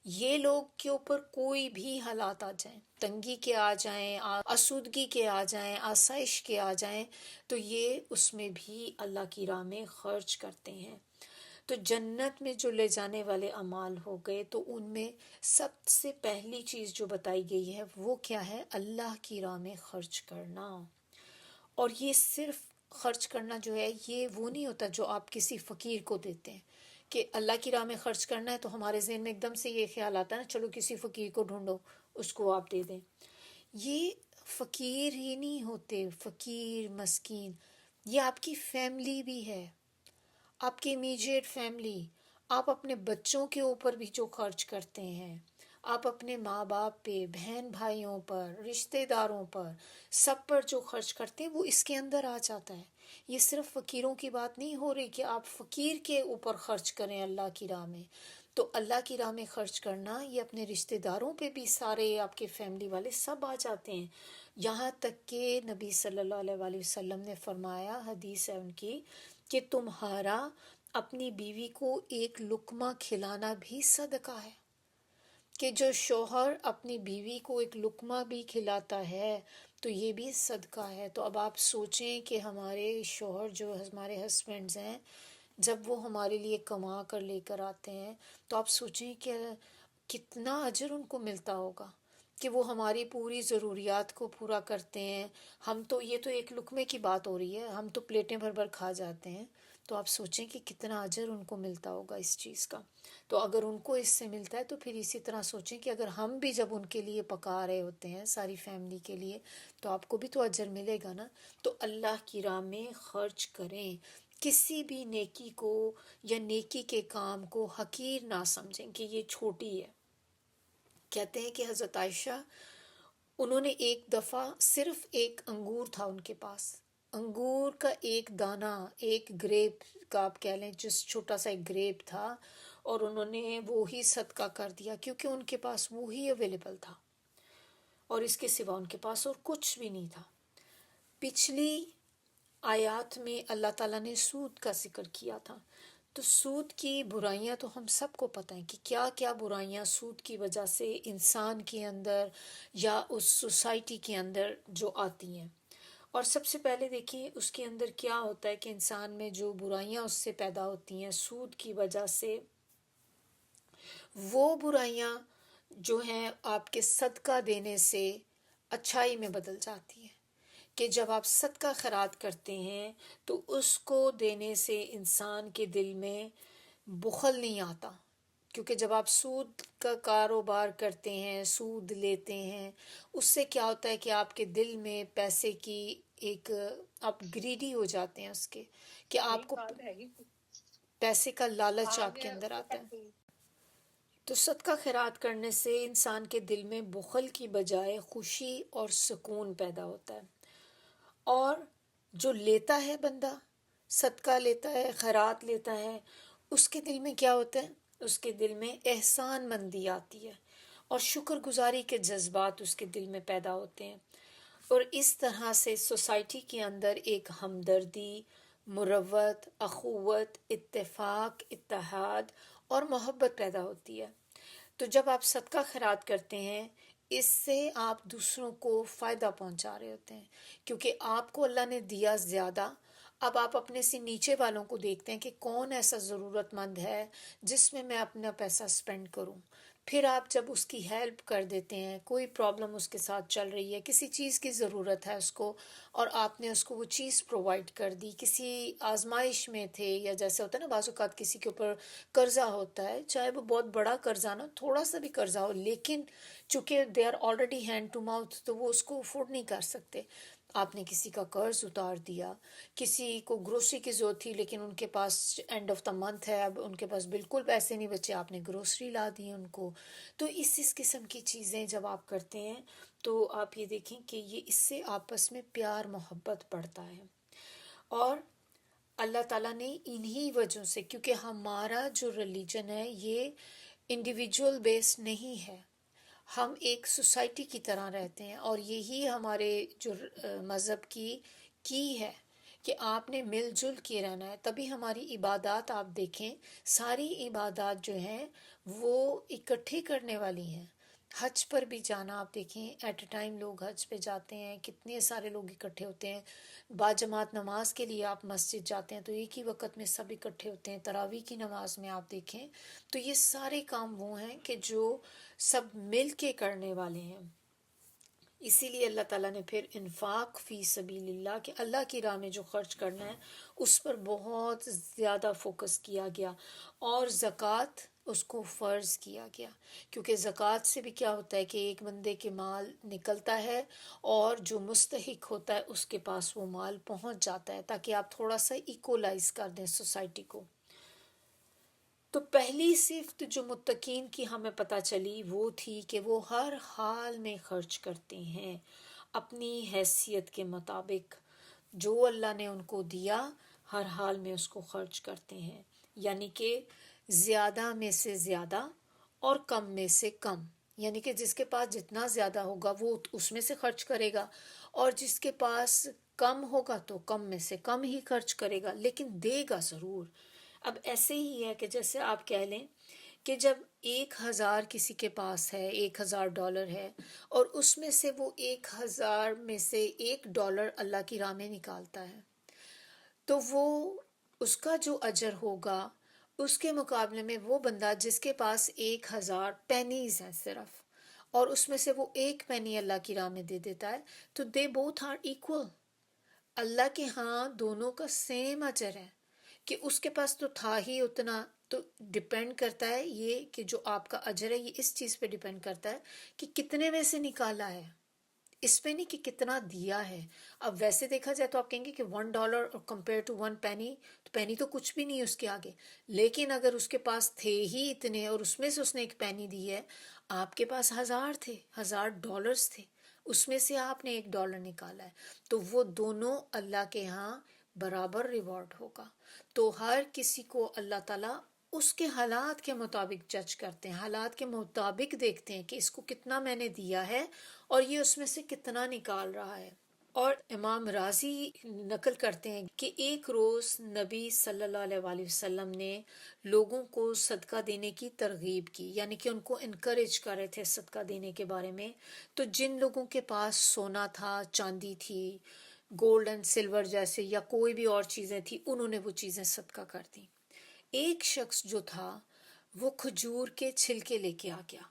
یہ لوگ کے اوپر کوئی بھی حالات آ جائیں، تنگی کے آ جائیں، آسودگی کے آ جائیں، آسائش کے آ جائیں، تو یہ اس میں بھی اللہ کی راہ میں خرچ کرتے ہیں۔ تو جنت میں جو لے جانے والے اعمال ہو گئے، تو ان میں سب سے پہلی چیز جو بتائی گئی ہے وہ کیا ہے؟ اللہ کی راہ میں خرچ کرنا۔ اور یہ صرف خرچ کرنا جو ہے، یہ وہ نہیں ہوتا جو آپ کسی فقیر کو دیتے ہیں کہ اللہ کی راہ میں خرچ کرنا ہے، تو ہمارے ذہن میں ایک دم سے یہ خیال آتا ہے نا، چلو کسی فقیر کو ڈھونڈو اس کو آپ دے دیں۔ یہ فقیر ہی نہیں ہوتے، فقیر مسکین یہ آپ کی فیملی بھی ہے، آپ کی امیجیٹ فیملی۔ آپ اپنے بچوں کے اوپر بھی جو خرچ کرتے ہیں، آپ اپنے ماں باپ پہ، بہن بھائیوں پر، رشتہ داروں پر، سب پر جو خرچ کرتے ہیں وہ اس کے اندر آ جاتا ہے۔ یہ صرف فقیروں کی بات نہیں ہو رہی کہ آپ فقیر کے اوپر خرچ کریں اللہ کی راہ میں، تو اللہ کی راہ میں خرچ کرنا یہ اپنے رشتہ داروں پہ بھی، سارے آپ کے فیملی والے سب آ جاتے ہیں۔ یہاں تک کہ نبی صلی اللہ علیہ وآلہ وسلم نے فرمایا، حدیث ہے ان کی، کہ تمہارا اپنی بیوی کو ایک لقمہ کھلانا بھی صدقہ ہے، کہ جو شوہر اپنی بیوی کو ایک لقمہ بھی کھلاتا ہے تو یہ بھی صدقہ ہے۔ تو اب آپ سوچیں کہ ہمارے شوہر جو ہمارے ہسبینڈز ہیں، جب وہ ہمارے لیے کما کر لے کر آتے ہیں تو آپ سوچیں کہ کتنا اجر ان کو ملتا ہوگا۔ کہ وہ ہماری پوری ضروریات کو پورا کرتے ہیں. ہم تو یہ تو ایک لقمے کی بات ہو رہی ہے، ہم تو پلیٹیں بھر بھر کھا جاتے ہیں. تو آپ سوچیں کہ کتنا اجر ان کو ملتا ہوگا اس چیز کا. تو اگر ان کو اس سے ملتا ہے تو پھر اسی طرح سوچیں کہ اگر ہم بھی جب ان کے لیے پکا رہے ہوتے ہیں ساری فیملی کے لیے تو آپ کو بھی تو اجر ملے گا نا. تو اللہ کی راہ میں خرچ کریں. کسی بھی نیکی کو یا نیکی کے کام کو حقیر نہ سمجھیں کہ یہ چھوٹی ہے. کہتے ہیں کہ حضرت عائشہ انہوں نے ایک دفعہ صرف ایک انگور تھا ان کے پاس، انگور کا ایک دانہ، ایک گریپ کا آپ کہہ لیں، جس چھوٹا سا ایک گریپ تھا، اور انہوں نے وہی صدقہ کر دیا کیونکہ ان کے پاس وہی اویلیبل تھا اور اس کے سوا ان کے پاس اور کچھ بھی نہیں تھا. پچھلی آیات میں اللہ تعالیٰ نے سود کا ذکر کیا تھا. تو سود کی برائیاں تو ہم سب کو پتہ ہیں کہ کیا کیا برائیاں سود کی وجہ سے انسان کے اندر یا اس سوسائٹی کے اندر جو آتی ہیں. اور سب سے پہلے دیکھیے اس کے اندر کیا ہوتا ہے کہ انسان میں جو برائیاں اس سے پیدا ہوتی ہیں سود کی وجہ سے، وہ برائیاں جو ہیں آپ کے صدقہ دینے سے اچھائی میں بدل جاتی ہیں. کہ جب آپ صدقہ خیرات کرتے ہیں تو اس کو دینے سے انسان کے دل میں بخل نہیں آتا. کیونکہ جب آپ سود کا کاروبار کرتے ہیں، سود لیتے ہیں، اس سے کیا ہوتا ہے کہ آپ کے دل میں پیسے کی ایک، آپ گریڈی ہو جاتے ہیں اس کے، کہ آپ کو پیسے کا لالچ آپ کے اندر آتا ہے. تو صدقہ خیرات کرنے سے انسان کے دل میں بخل کی بجائے خوشی اور سکون پیدا ہوتا ہے. اور جو لیتا ہے بندہ، صدقہ لیتا ہے، خیرات لیتا ہے، اس کے دل میں کیا ہوتا ہے؟ اس کے دل میں احسان مندی آتی ہے اور شکر گزاری کے جذبات اس کے دل میں پیدا ہوتے ہیں. اور اس طرح سے سوسائٹی کے اندر ایک ہمدردی، مروت، اخوت، اتفاق، اتحاد اور محبت پیدا ہوتی ہے. تو جب آپ صدقہ خیرات کرتے ہیں اس سے آپ دوسروں کو فائدہ پہنچا رہے ہوتے ہیں، کیونکہ آپ کو اللہ نے دیا زیادہ. اب آپ اپنے سے نیچے والوں کو دیکھتے ہیں کہ کون ایسا ضرورت مند ہے جس میں اپنا پیسہ سپینڈ کروں. پھر آپ جب اس کی ہیلپ کر دیتے ہیں، کوئی پرابلم اس کے ساتھ چل رہی ہے، کسی چیز کی ضرورت ہے اس کو، اور آپ نے اس کو وہ چیز پرووائڈ کر دی، کسی آزمائش میں تھے، یا جیسے ہوتا ہے نا بعض اوقات کسی کے اوپر قرضہ ہوتا ہے، چاہے وہ بہت بڑا قرضہ نہ، تھوڑا سا بھی قرضہ ہو، لیکن چونکہ they are already hand to mouth تو وہ اس کو افورڈ نہیں کر سکتے. آپ نے کسی کا قرض اتار دیا، کسی کو گروسری کی ضرورت تھی لیکن ان کے پاس اینڈ آف دا منتھ ہے، اب ان کے پاس بالکل پیسے نہیں بچے، آپ نے گروسری لا دی ان کو. تو اس قسم کی چیزیں جب آپ کرتے ہیں تو آپ یہ دیکھیں کہ یہ اس سے آپس میں پیار محبت بڑھتا ہے. اور اللہ تعالیٰ نے انہی وجہوں سے، کیونکہ ہمارا جو ریلیجن ہے یہ انڈیویجول بیس نہیں ہے، ہم ایک سوسائٹی کی طرح رہتے ہیں، اور یہی ہمارے جو مذہب کی ہے کہ آپ نے مل جل کے رہنا ہے. تبھی ہماری عبادات آپ دیکھیں، ساری عبادات جو ہیں وہ اکٹھے کرنے والی ہیں. حج پر بھی جانا آپ دیکھیں، ایٹ اے ٹائم لوگ حج پہ جاتے ہیں، کتنے سارے لوگ اکٹھے ہوتے ہیں. باجماعت نماز کے لیے آپ مسجد جاتے ہیں تو ایک ہی وقت میں سب اکٹھے ہوتے ہیں. تراویح کی نماز میں آپ دیکھیں تو یہ سارے کام وہ ہیں کہ جو سب مل کے کرنے والے ہیں. اسی لیے اللہ تعالیٰ نے پھر انفاق فی سبیل اللہ، کہ اللہ کی راہ میں جو خرچ کرنا ہے اس پر بہت زیادہ فوکس کیا گیا، اور زکوٰۃ اس کو فرض کیا گیا. کیونکہ زکوٰۃ سے بھی کیا ہوتا ہے کہ ایک بندے کے مال نکلتا ہے اور جو مستحق ہوتا ہے اس کے پاس وہ مال پہنچ جاتا ہے، تاکہ آپ تھوڑا سا ایکولائز کر دیں سوسائٹی کو. تو پہلی صفت جو متقین کی ہمیں پتہ چلی وہ تھی کہ وہ ہر حال میں خرچ کرتے ہیں اپنی حیثیت کے مطابق. جو اللہ نے ان کو دیا ہر حال میں اس کو خرچ کرتے ہیں، یعنی کہ زیادہ میں سے زیادہ اور کم میں سے کم. یعنی کہ جس کے پاس جتنا زیادہ ہوگا وہ اس میں سے خرچ کرے گا، اور جس کے پاس کم ہوگا تو کم میں سے کم ہی خرچ کرے گا، لیکن دے گا ضرور. اب ایسے ہی ہے کہ جیسے آپ کہہ لیں کہ جب 1,000 کسی کے پاس ہے، $1,000 ہے، اور اس میں سے وہ 1,000 میں سے $1 اللہ کی راہ میں نکالتا ہے، تو وہ اس کا جو اجر ہوگا اس کے مقابلے میں وہ بندہ جس کے پاس 1,000 پینیز ہیں صرف، اور اس میں سے وہ ایک پینی اللہ کی راہ میں دے دیتا ہے، تو دے بوتھ آر ایکول. اللہ کے ہاں دونوں کا سیم اجر ہے، کہ اس کے پاس تو تھا ہی اتنا. تو ڈپینڈ کرتا ہے یہ کہ جو آپ کا اجر ہے، یہ اس چیز پہ ڈپینڈ کرتا ہے کہ کتنے میں سے نکالا ہے، اس پہ نہیں کہ کتنا دیا ہے. اب ویسے دیکھا جائے تو آپ کہیں گے کہ $1 کمپیئر ٹو 1 penny، تو پینی تو کچھ بھی نہیں ہے اس کے آگے. لیکن اگر اس کے پاس تھے ہی اتنے اور اس میں سے اس نے ایک پینی دی ہے، آپ کے پاس 1000 تھے، $1000 تھے، اس میں سے آپ نے $1 نکالا ہے، تو وہ دونوں اللہ کے ہاں برابر ریوارڈ ہوگا. تو ہر کسی کو اللہ تعالیٰ اس کے حالات کے مطابق جج کرتے ہیں، حالات کے مطابق دیکھتے ہیں کہ اس کو کتنا میں نے دیا ہے اور یہ اس میں سے کتنا نکال رہا ہے. اور امام راضی نقل کرتے ہیں کہ ایک روز نبی صلی اللہ علیہ وآلہ وسلم نے لوگوں کو صدقہ دینے کی ترغیب کی، یعنی کہ ان کو انکریج کر رہے تھے صدقہ دینے کے بارے میں. تو جن لوگوں کے پاس سونا تھا، چاندی تھی، گولڈ اینڈ سلور جیسے یا کوئی بھی اور چیزیں تھی، انہوں نے وہ چیزیں صدقہ کر دیں. ایک شخص جو تھا وہ کھجور کے چھلکے لے کے آ گیا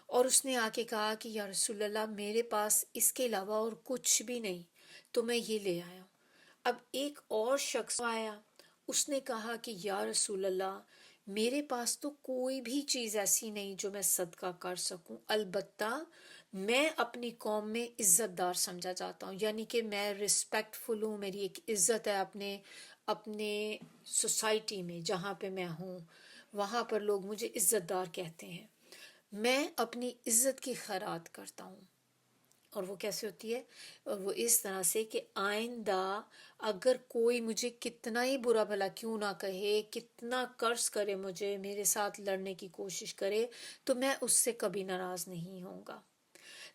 اور اس نے آ کے کہا کہ یا رسول اللہ، میرے پاس اس کے علاوہ اور کچھ بھی نہیں، تو میں یہ لے آیا ہوں. اب ایک اور شخص آیا، اس نے کہا کہ یا رسول اللہ، میرے پاس تو کوئی بھی چیز ایسی نہیں جو میں صدقہ کر سکوں، البتہ میں اپنی قوم میں عزت دار سمجھا جاتا ہوں، یعنی کہ میں رسپیکٹ فل ہوں، میری ایک عزت ہے اپنے سوسائٹی میں، جہاں پہ میں ہوں وہاں پر لوگ مجھے عزت دار کہتے ہیں، میں اپنی عزت کی خیرات کرتا ہوں. اور وہ کیسے ہوتی ہے؟ وہ اس طرح سے کہ آئندہ اگر کوئی مجھے کتنا ہی برا بھلا کیوں نہ کہے، کتنا قرض کرے مجھے، میرے ساتھ لڑنے کی کوشش کرے، تو میں اس سے کبھی ناراض نہیں ہوں گا.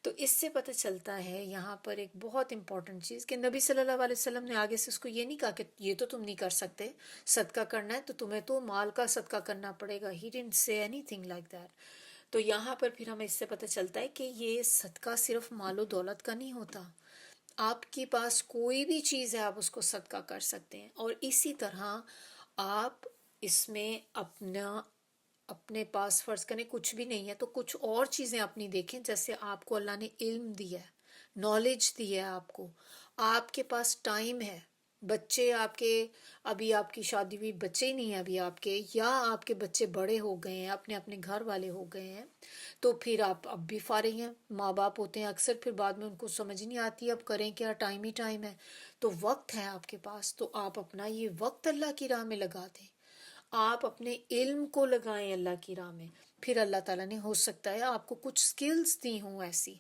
تو اس سے پتہ چلتا ہے یہاں پر ایک بہت امپورٹنٹ چیز کہ نبی صلی اللہ علیہ وسلم نے آگے سے اس کو یہ نہیں کہا کہ یہ تو تم نہیں کر سکتے، صدقہ کرنا ہے تو تمہیں تو مال کا صدقہ کرنا پڑے گا. He didn't say anything like that. تو یہاں پر پھر ہمیں اس سے پتہ چلتا ہے کہ یہ صدقہ صرف مال و دولت کا نہیں ہوتا، آپ کے پاس کوئی بھی چیز ہے آپ اس کو صدقہ کر سکتے ہیں. اور اسی طرح آپ اس میں اپنے پاس فرض کریں کچھ بھی نہیں ہے تو کچھ اور چیزیں اپنی دیکھیں، جیسے آپ کو اللہ نے علم دیا ہے، نالج دی ہے، آپ کے پاس ٹائم ہے، بچے آپ کے، ابھی آپ کی شادی ہوئی، بچے ہی نہیں ہیں ابھی آپ کے، یا آپ کے بچے بڑے ہو گئے ہیں، اپنے گھر والے ہو گئے ہیں، تو پھر آپ اب بھی فارغ ہیں. ماں باپ ہوتے ہیں اکثر، پھر بعد میں ان کو سمجھ نہیں آتی اب کریں کیا، ٹائم ہی ٹائم ہے. تو وقت ہے آپ کے پاس، تو آپ اپنا یہ وقت اللہ کی راہ میں لگا دیں، آپ اپنے علم کو لگائیں اللہ کی راہ میں. پھر اللہ تعالیٰ نے ہو سکتا ہے آپ کو کچھ سکلز دی ہوں ایسی،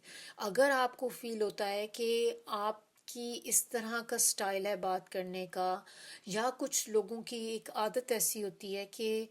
اگر آپ کو فیل ہوتا ہے کہ آپ کی اس طرح کا سٹائل ہے بات کرنے کا، یا کچھ لوگوں کی ایک عادت ایسی ہوتی ہے کہ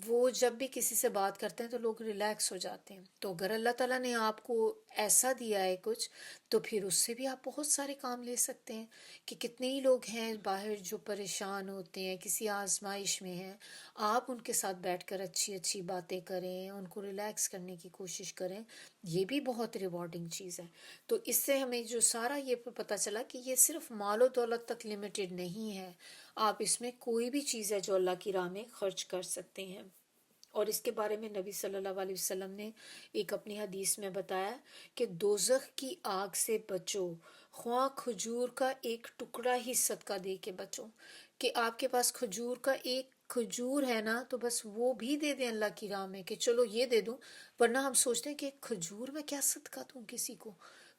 وہ جب بھی کسی سے بات کرتے ہیں تو لوگ ریلیکس ہو جاتے ہیں، تو اگر اللہ تعالیٰ نے آپ کو ایسا دیا ہے کچھ، تو پھر اس سے بھی آپ بہت سارے کام لے سکتے ہیں. کہ کتنے ہی لوگ ہیں باہر جو پریشان ہوتے ہیں، کسی آزمائش میں ہیں، آپ ان کے ساتھ بیٹھ کر اچھی اچھی باتیں کریں، ان کو ریلیکس کرنے کی کوشش کریں، یہ بھی بہت ریوارڈنگ چیز ہے. تو اس سے ہمیں جو سارا یہ پتہ چلا کہ یہ صرف مال و دولت تک لمیٹڈ نہیں ہے، آپ اس میں کوئی بھی چیز ہے جو اللہ کی راہ میں خرچ کر سکتے ہیں. اور اس کے بارے میں نبی صلی اللہ علیہ وسلم نے ایک اپنی حدیث میں بتایا کہ دوزخ کی آگ سے بچو، خواہ کھجور کا ایک ٹکڑا ہی صدقہ دے کے بچو. کہ آپ کے پاس کھجور کا ایک کھجور ہے نا، تو بس وہ بھی دے دیں اللہ کی راہ میں، کہ چلو یہ دے دوں. ورنہ ہم سوچتے ہیں کہ کھجور میں کیا صدقہ دوں کسی کو،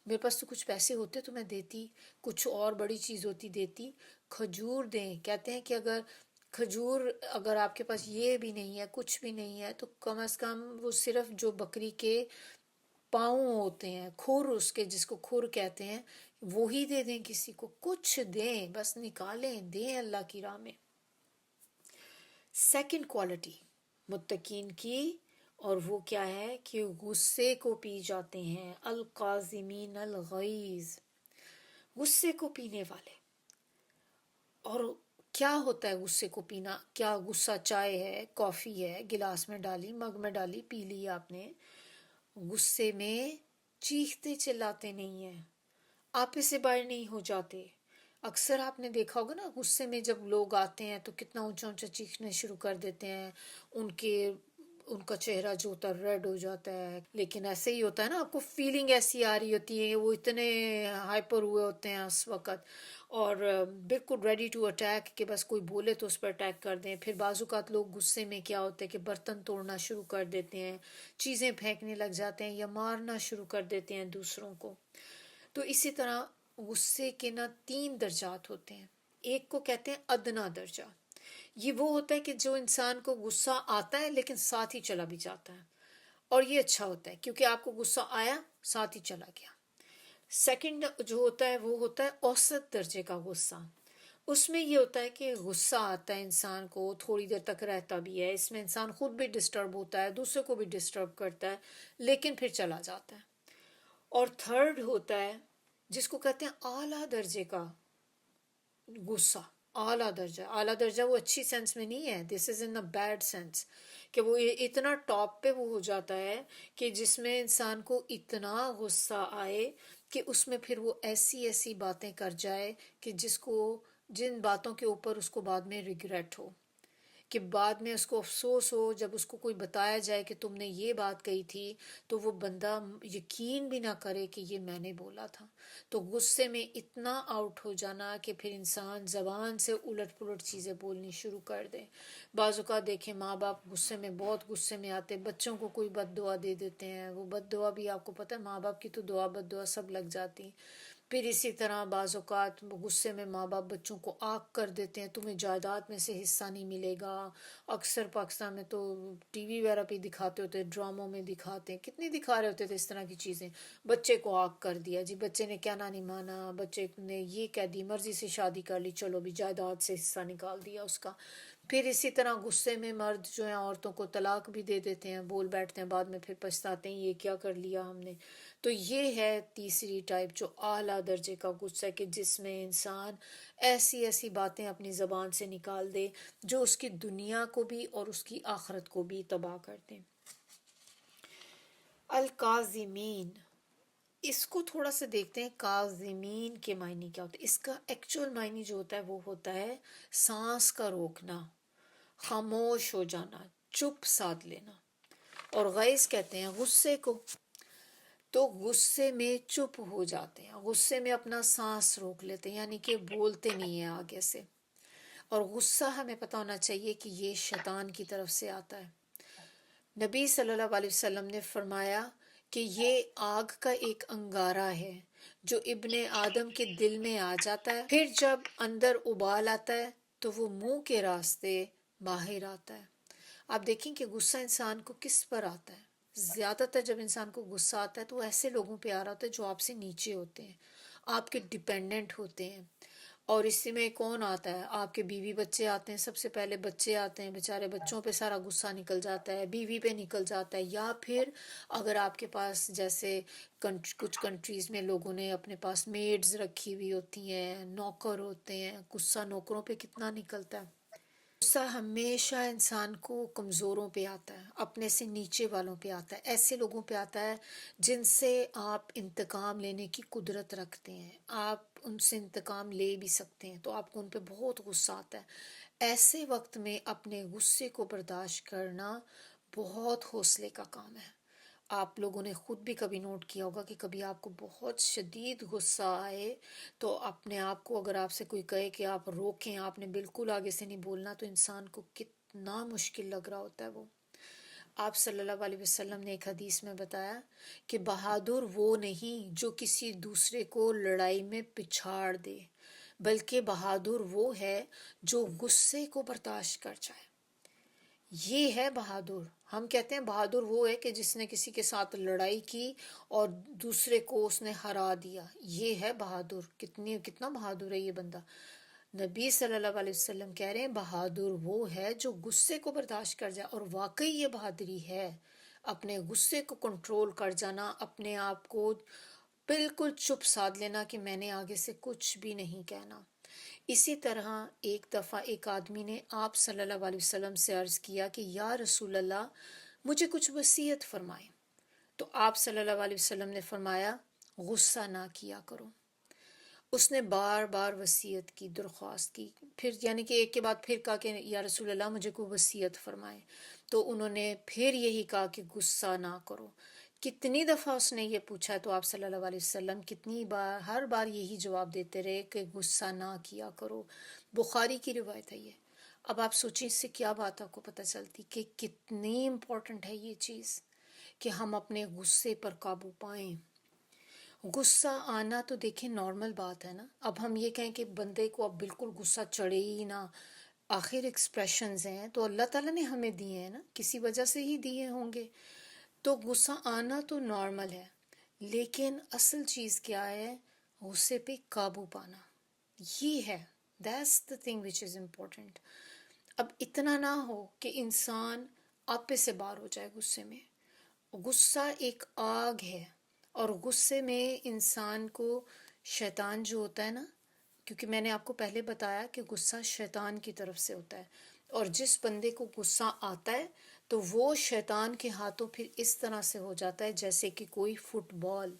میرے پاس تو کچھ پیسے ہوتے تو میں دیتی، کچھ اور بڑی چیز ہوتی دیتی. کھجور دیں. کہتے ہیں کہ اگر آپ کے پاس یہ بھی نہیں ہے، کچھ بھی نہیں ہے، تو کم از کم وہ صرف جو بکری کے پاؤں ہوتے ہیں، کھر، اس کے جس کو کھر کہتے ہیں، وہی دے دیں کسی کو. کچھ دیں، بس نکالیں، دیں اللہ کی راہ میں. سیکنڈ کوالٹی متقین کی، اور وہ کیا ہے کہ غصے کو پی جاتے ہیں. القاظمین الغیظ، غصے کو پینے والے. اور کیا ہوتا ہے غصے کو پینا؟ کیا غصہ چائے ہے، کافی ہے، گلاس میں ڈالی، مگ میں ڈالی، پی لی آپ نے. غصے میں چیختے چلاتے نہیں ہیں، آپے سے باہر نہیں ہو جاتے. اکثر آپ نے دیکھا ہوگا نا، غصے میں جب لوگ آتے ہیں تو کتنا اونچا اونچا چیخنے شروع کر دیتے ہیں، ان کے ان کا چہرہ جو ہوتا ہے ریڈ ہو جاتا ہے، لیکن ایسے ہی ہوتا ہے نا، آپ کو فیلنگ ایسی آ رہی ہوتی ہے، وہ اتنے ہائپر ہوئے ہوتے ہیں اس وقت، اور بالکل ریڈی ٹو اٹیک کہ بس کوئی بولے تو اس پر اٹیک کر دیں۔ پھر بعض اوقات لوگ غصے میں کیا ہوتے ہیں کہ برتن توڑنا شروع کر دیتے ہیں، چیزیں پھینکنے لگ جاتے ہیں یا مارنا شروع کر دیتے ہیں دوسروں کو۔ تو اسی طرح غصے کے نا 3 درجات ہوتے ہیں۔ ایک کو کہتے ہیں ادنا درجہ، یہ وہ ہوتا ہے کہ جو انسان کو غصہ آتا ہے لیکن ساتھ ہی چلا بھی جاتا ہے، اور یہ اچھا ہوتا ہے کیونکہ آپ کو غصہ آیا ساتھ ہی چلا گیا۔ سیکنڈ جو ہوتا ہے وہ ہوتا ہے اوسط درجے کا غصہ، اس میں یہ ہوتا ہے کہ غصہ آتا ہے انسان کو، تھوڑی دیر تک رہتا بھی ہے، اس میں انسان خود بھی ڈسٹرب ہوتا ہے، دوسرے کو بھی ڈسٹرب کرتا ہے، لیکن پھر چلا جاتا ہے۔ اور تھرڈ ہوتا ہے جس کو کہتے ہیں اعلیٰ درجے کا غصہ۔ اعلیٰ درجہ وہ اچھی سینس میں نہیں ہے، دس از ان بیڈ سینس، کہ وہ اتنا ٹاپ پہ وہ ہو جاتا ہے کہ جس میں انسان کو اتنا غصہ آئے کہ اس میں پھر وہ ایسی ایسی باتیں کر جائے کہ جن باتوں کے اوپر اس کو بعد میں ریگریٹ ہو، کہ بعد میں اس کو افسوس ہو، جب اس کو کوئی بتایا جائے کہ تم نے یہ بات کہی تھی تو وہ بندہ یقین بھی نہ کرے کہ یہ میں نے بولا تھا۔ تو غصے میں اتنا آؤٹ ہو جانا کہ پھر انسان زبان سے الٹ پلٹ چیزیں بولنی شروع کر دے۔ بعض اوقات دیکھیں ماں باپ بہت غصے میں آتے، بچوں کو کوئی بد دعا دے دیتے ہیں، وہ بد دعا بھی آپ کو پتہ ہے ماں باپ کی تو دعا بد دعا سب لگ جاتی۔ پھر اسی طرح بعض اوقات غصے میں ماں باپ بچوں کو آگ کر دیتے ہیں، تمہیں جائیداد میں سے حصہ نہیں ملے گا۔ اکثر پاکستان میں تو ٹی وی وغیرہ پہ دکھاتے ہوتے، ڈراموں میں دکھاتے ہیں، کتنی دکھا رہے ہوتے تھے اس طرح کی چیزیں، بچے کو آگ کر دیا جی، بچے نے کہنا نہیں مانا، بچے نے یہ کہہ دی، مرضی سے شادی کر لی، چلو بھی جائیداد سے حصہ نکال دیا اس کا۔ پھر اسی طرح غصے میں مرد جو ہیں عورتوں کو طلاق بھی دے دیتے ہیں، بول بیٹھتے ہیں، بعد میں پھر پچھتاتے ہیں یہ کیا کر لیا ہم نے۔ تو یہ ہے تیسری ٹائپ جو اعلیٰ درجے کا غصہ ہے، کہ جس میں انسان ایسی ایسی باتیں اپنی زبان سے نکال دے جو اس کی دنیا کو بھی اور اس کی آخرت کو بھی تباہ کر دیں۔ الکاظمین، اس کو تھوڑا سا دیکھتے ہیں، کاظمین کے معنی کیا ہوتا ہے۔ اس کا ایکچول معنی جو ہوتا ہے وہ ہوتا ہے سانس کا روکنا، خاموش ہو جانا، چپ سادھ لینا، اور غیظ کہتے ہیں غصے کو۔ تو غصے میں چپ ہو جاتے ہیں، غصے میں اپنا سانس روک لیتے ہیں، یعنی کہ بولتے نہیں ہیں آگے سے۔ اور غصہ ہمیں پتہ ہونا چاہیے کہ یہ شیطان کی طرف سے آتا ہے۔ نبی صلی اللہ علیہ وسلم نے فرمایا کہ یہ آگ کا ایک انگارہ ہے جو ابن آدم کے دل میں آ جاتا ہے، پھر جب اندر ابال آتا ہے تو وہ منہ کے راستے باہر آتا ہے۔ آپ دیکھیں کہ غصہ انسان کو کس پر آتا ہے؟ زیادہ تر جب انسان کو غصہ آتا ہے تو وہ ایسے لوگوں پہ آ رہا ہوتا ہے جو آپ سے نیچے ہوتے ہیں، آپ کے ڈیپینڈنٹ ہوتے ہیں۔ اور اسی میں کون آتا ہے؟ آپ کے بیوی بچے آتے ہیں، سب سے پہلے بچے آتے ہیں، بیچارے بچوں پہ سارا غصہ نکل جاتا ہے، بیوی پہ نکل جاتا ہے، یا پھر اگر آپ کے پاس جیسے کچھ کنٹریز میں لوگوں نے اپنے پاس میڈز رکھی ہوئی ہوتی ہیں، نوکر ہوتے ہیں، غصہ نوکروں پہ کتنا نکلتا ہے۔ غصہ ہمیشہ انسان کو کمزوروں پہ آتا ہے، اپنے سے نیچے والوں پہ آتا ہے، ایسے لوگوں پہ آتا ہے جن سے آپ انتقام لینے کی قدرت رکھتے ہیں، آپ ان سے انتقام لے بھی سکتے ہیں، تو آپ کو ان پہ بہت غصہ آتا ہے۔ ایسے وقت میں اپنے غصے کو برداشت کرنا بہت حوصلے کا کام ہے۔ آپ لوگوں نے خود بھی کبھی نوٹ کیا ہوگا کہ کبھی آپ کو بہت شدید غصہ آئے تو اپنے آپ کو، اگر آپ سے کوئی کہے کہ آپ روکیں، آپ نے بالکل آگے سے نہیں بولنا، تو انسان کو کتنا مشکل لگ رہا ہوتا ہے وہ۔ آپ صلی اللہ علیہ وسلم نے ایک حدیث میں بتایا کہ بہادر وہ نہیں جو کسی دوسرے کو لڑائی میں پچھاڑ دے، بلکہ بہادر وہ ہے جو غصے کو برداشت کر جائے۔ یہ ہے بہادر۔ ہم کہتے ہیں بہادر وہ ہے کہ جس نے کسی کے ساتھ لڑائی کی اور دوسرے کو اس نے ہرا دیا، یہ ہے بہادر۔ کتنا بہادر ہے یہ بندہ۔ نبی صلی اللہ علیہ وسلم کہہ رہے ہیں بہادر وہ ہے جو غصے کو برداشت کر جائے، اور واقعی یہ بہادری ہے، اپنے غصے کو کنٹرول کر جانا، اپنے آپ کو بالکل چپ سادھ لینا کہ میں نے آگے سے کچھ بھی نہیں کہنا۔ اسی طرح ایک دفعہ ایک آدمی نے آپ صلی اللہ علیہ وسلم سے عرض کیا کہ یا رسول اللہ مجھے کچھ وصیت فرمائیں، تو آپ صلی اللہ علیہ وسلم نے فرمایا غصہ نہ کیا کرو۔ اس نے بار بار وصیت کی، درخواست کی، پھر یعنی کہ ایک کے بعد پھر کہا کہ یا رسول اللہ مجھے کوئی وصیت فرمائے. تو انہوں نے پھر یہی کہا کہ غصہ نہ کرو. کتنی دفعہ اس نے یہ پوچھا تو آپ صلی اللہ علیہ وسلم کتنی بار، ہر بار یہی جواب دیتے رہے کہ غصہ نہ کیا کرو. بخاری کی روایت ہے یہ. اب آپ سوچیں اس سے کیا بات آپ کو پتہ چلتی کہ کتنی امپورٹنٹ ہے یہ چیز کہ ہم اپنے غصے پر قابو پائیں. غصہ آنا تو دیکھیں نارمل بات ہے نا. اب ہم یہ کہیں کہ بندے کو اب بالکل غصہ چڑھے ہی نہ، آخر ایکسپریشنز ہیں تو اللہ تعالیٰ نے ہمیں دیے ہیں نا، کسی وجہ سے ہی دیے ہوں گے. تو غصہ آنا تو نارمل ہے، لیکن اصل چیز کیا ہے؟ غصے پہ قابو پانا. یہ ہے that's the thing which is important. اب اتنا نہ ہو کہ انسان آپے سے باہر ہو جائے غصے میں. غصہ ایک آگ ہے، اور غصے میں انسان کو شیطان جو ہوتا ہے نا، کیونکہ میں نے آپ کو پہلے بتایا کہ غصہ شیطان کی طرف سے ہوتا ہے، اور جس بندے کو غصہ آتا ہے تو وہ شیطان کے ہاتھوں پھر اس طرح سے ہو جاتا ہے جیسے کہ کوئی فٹ بال.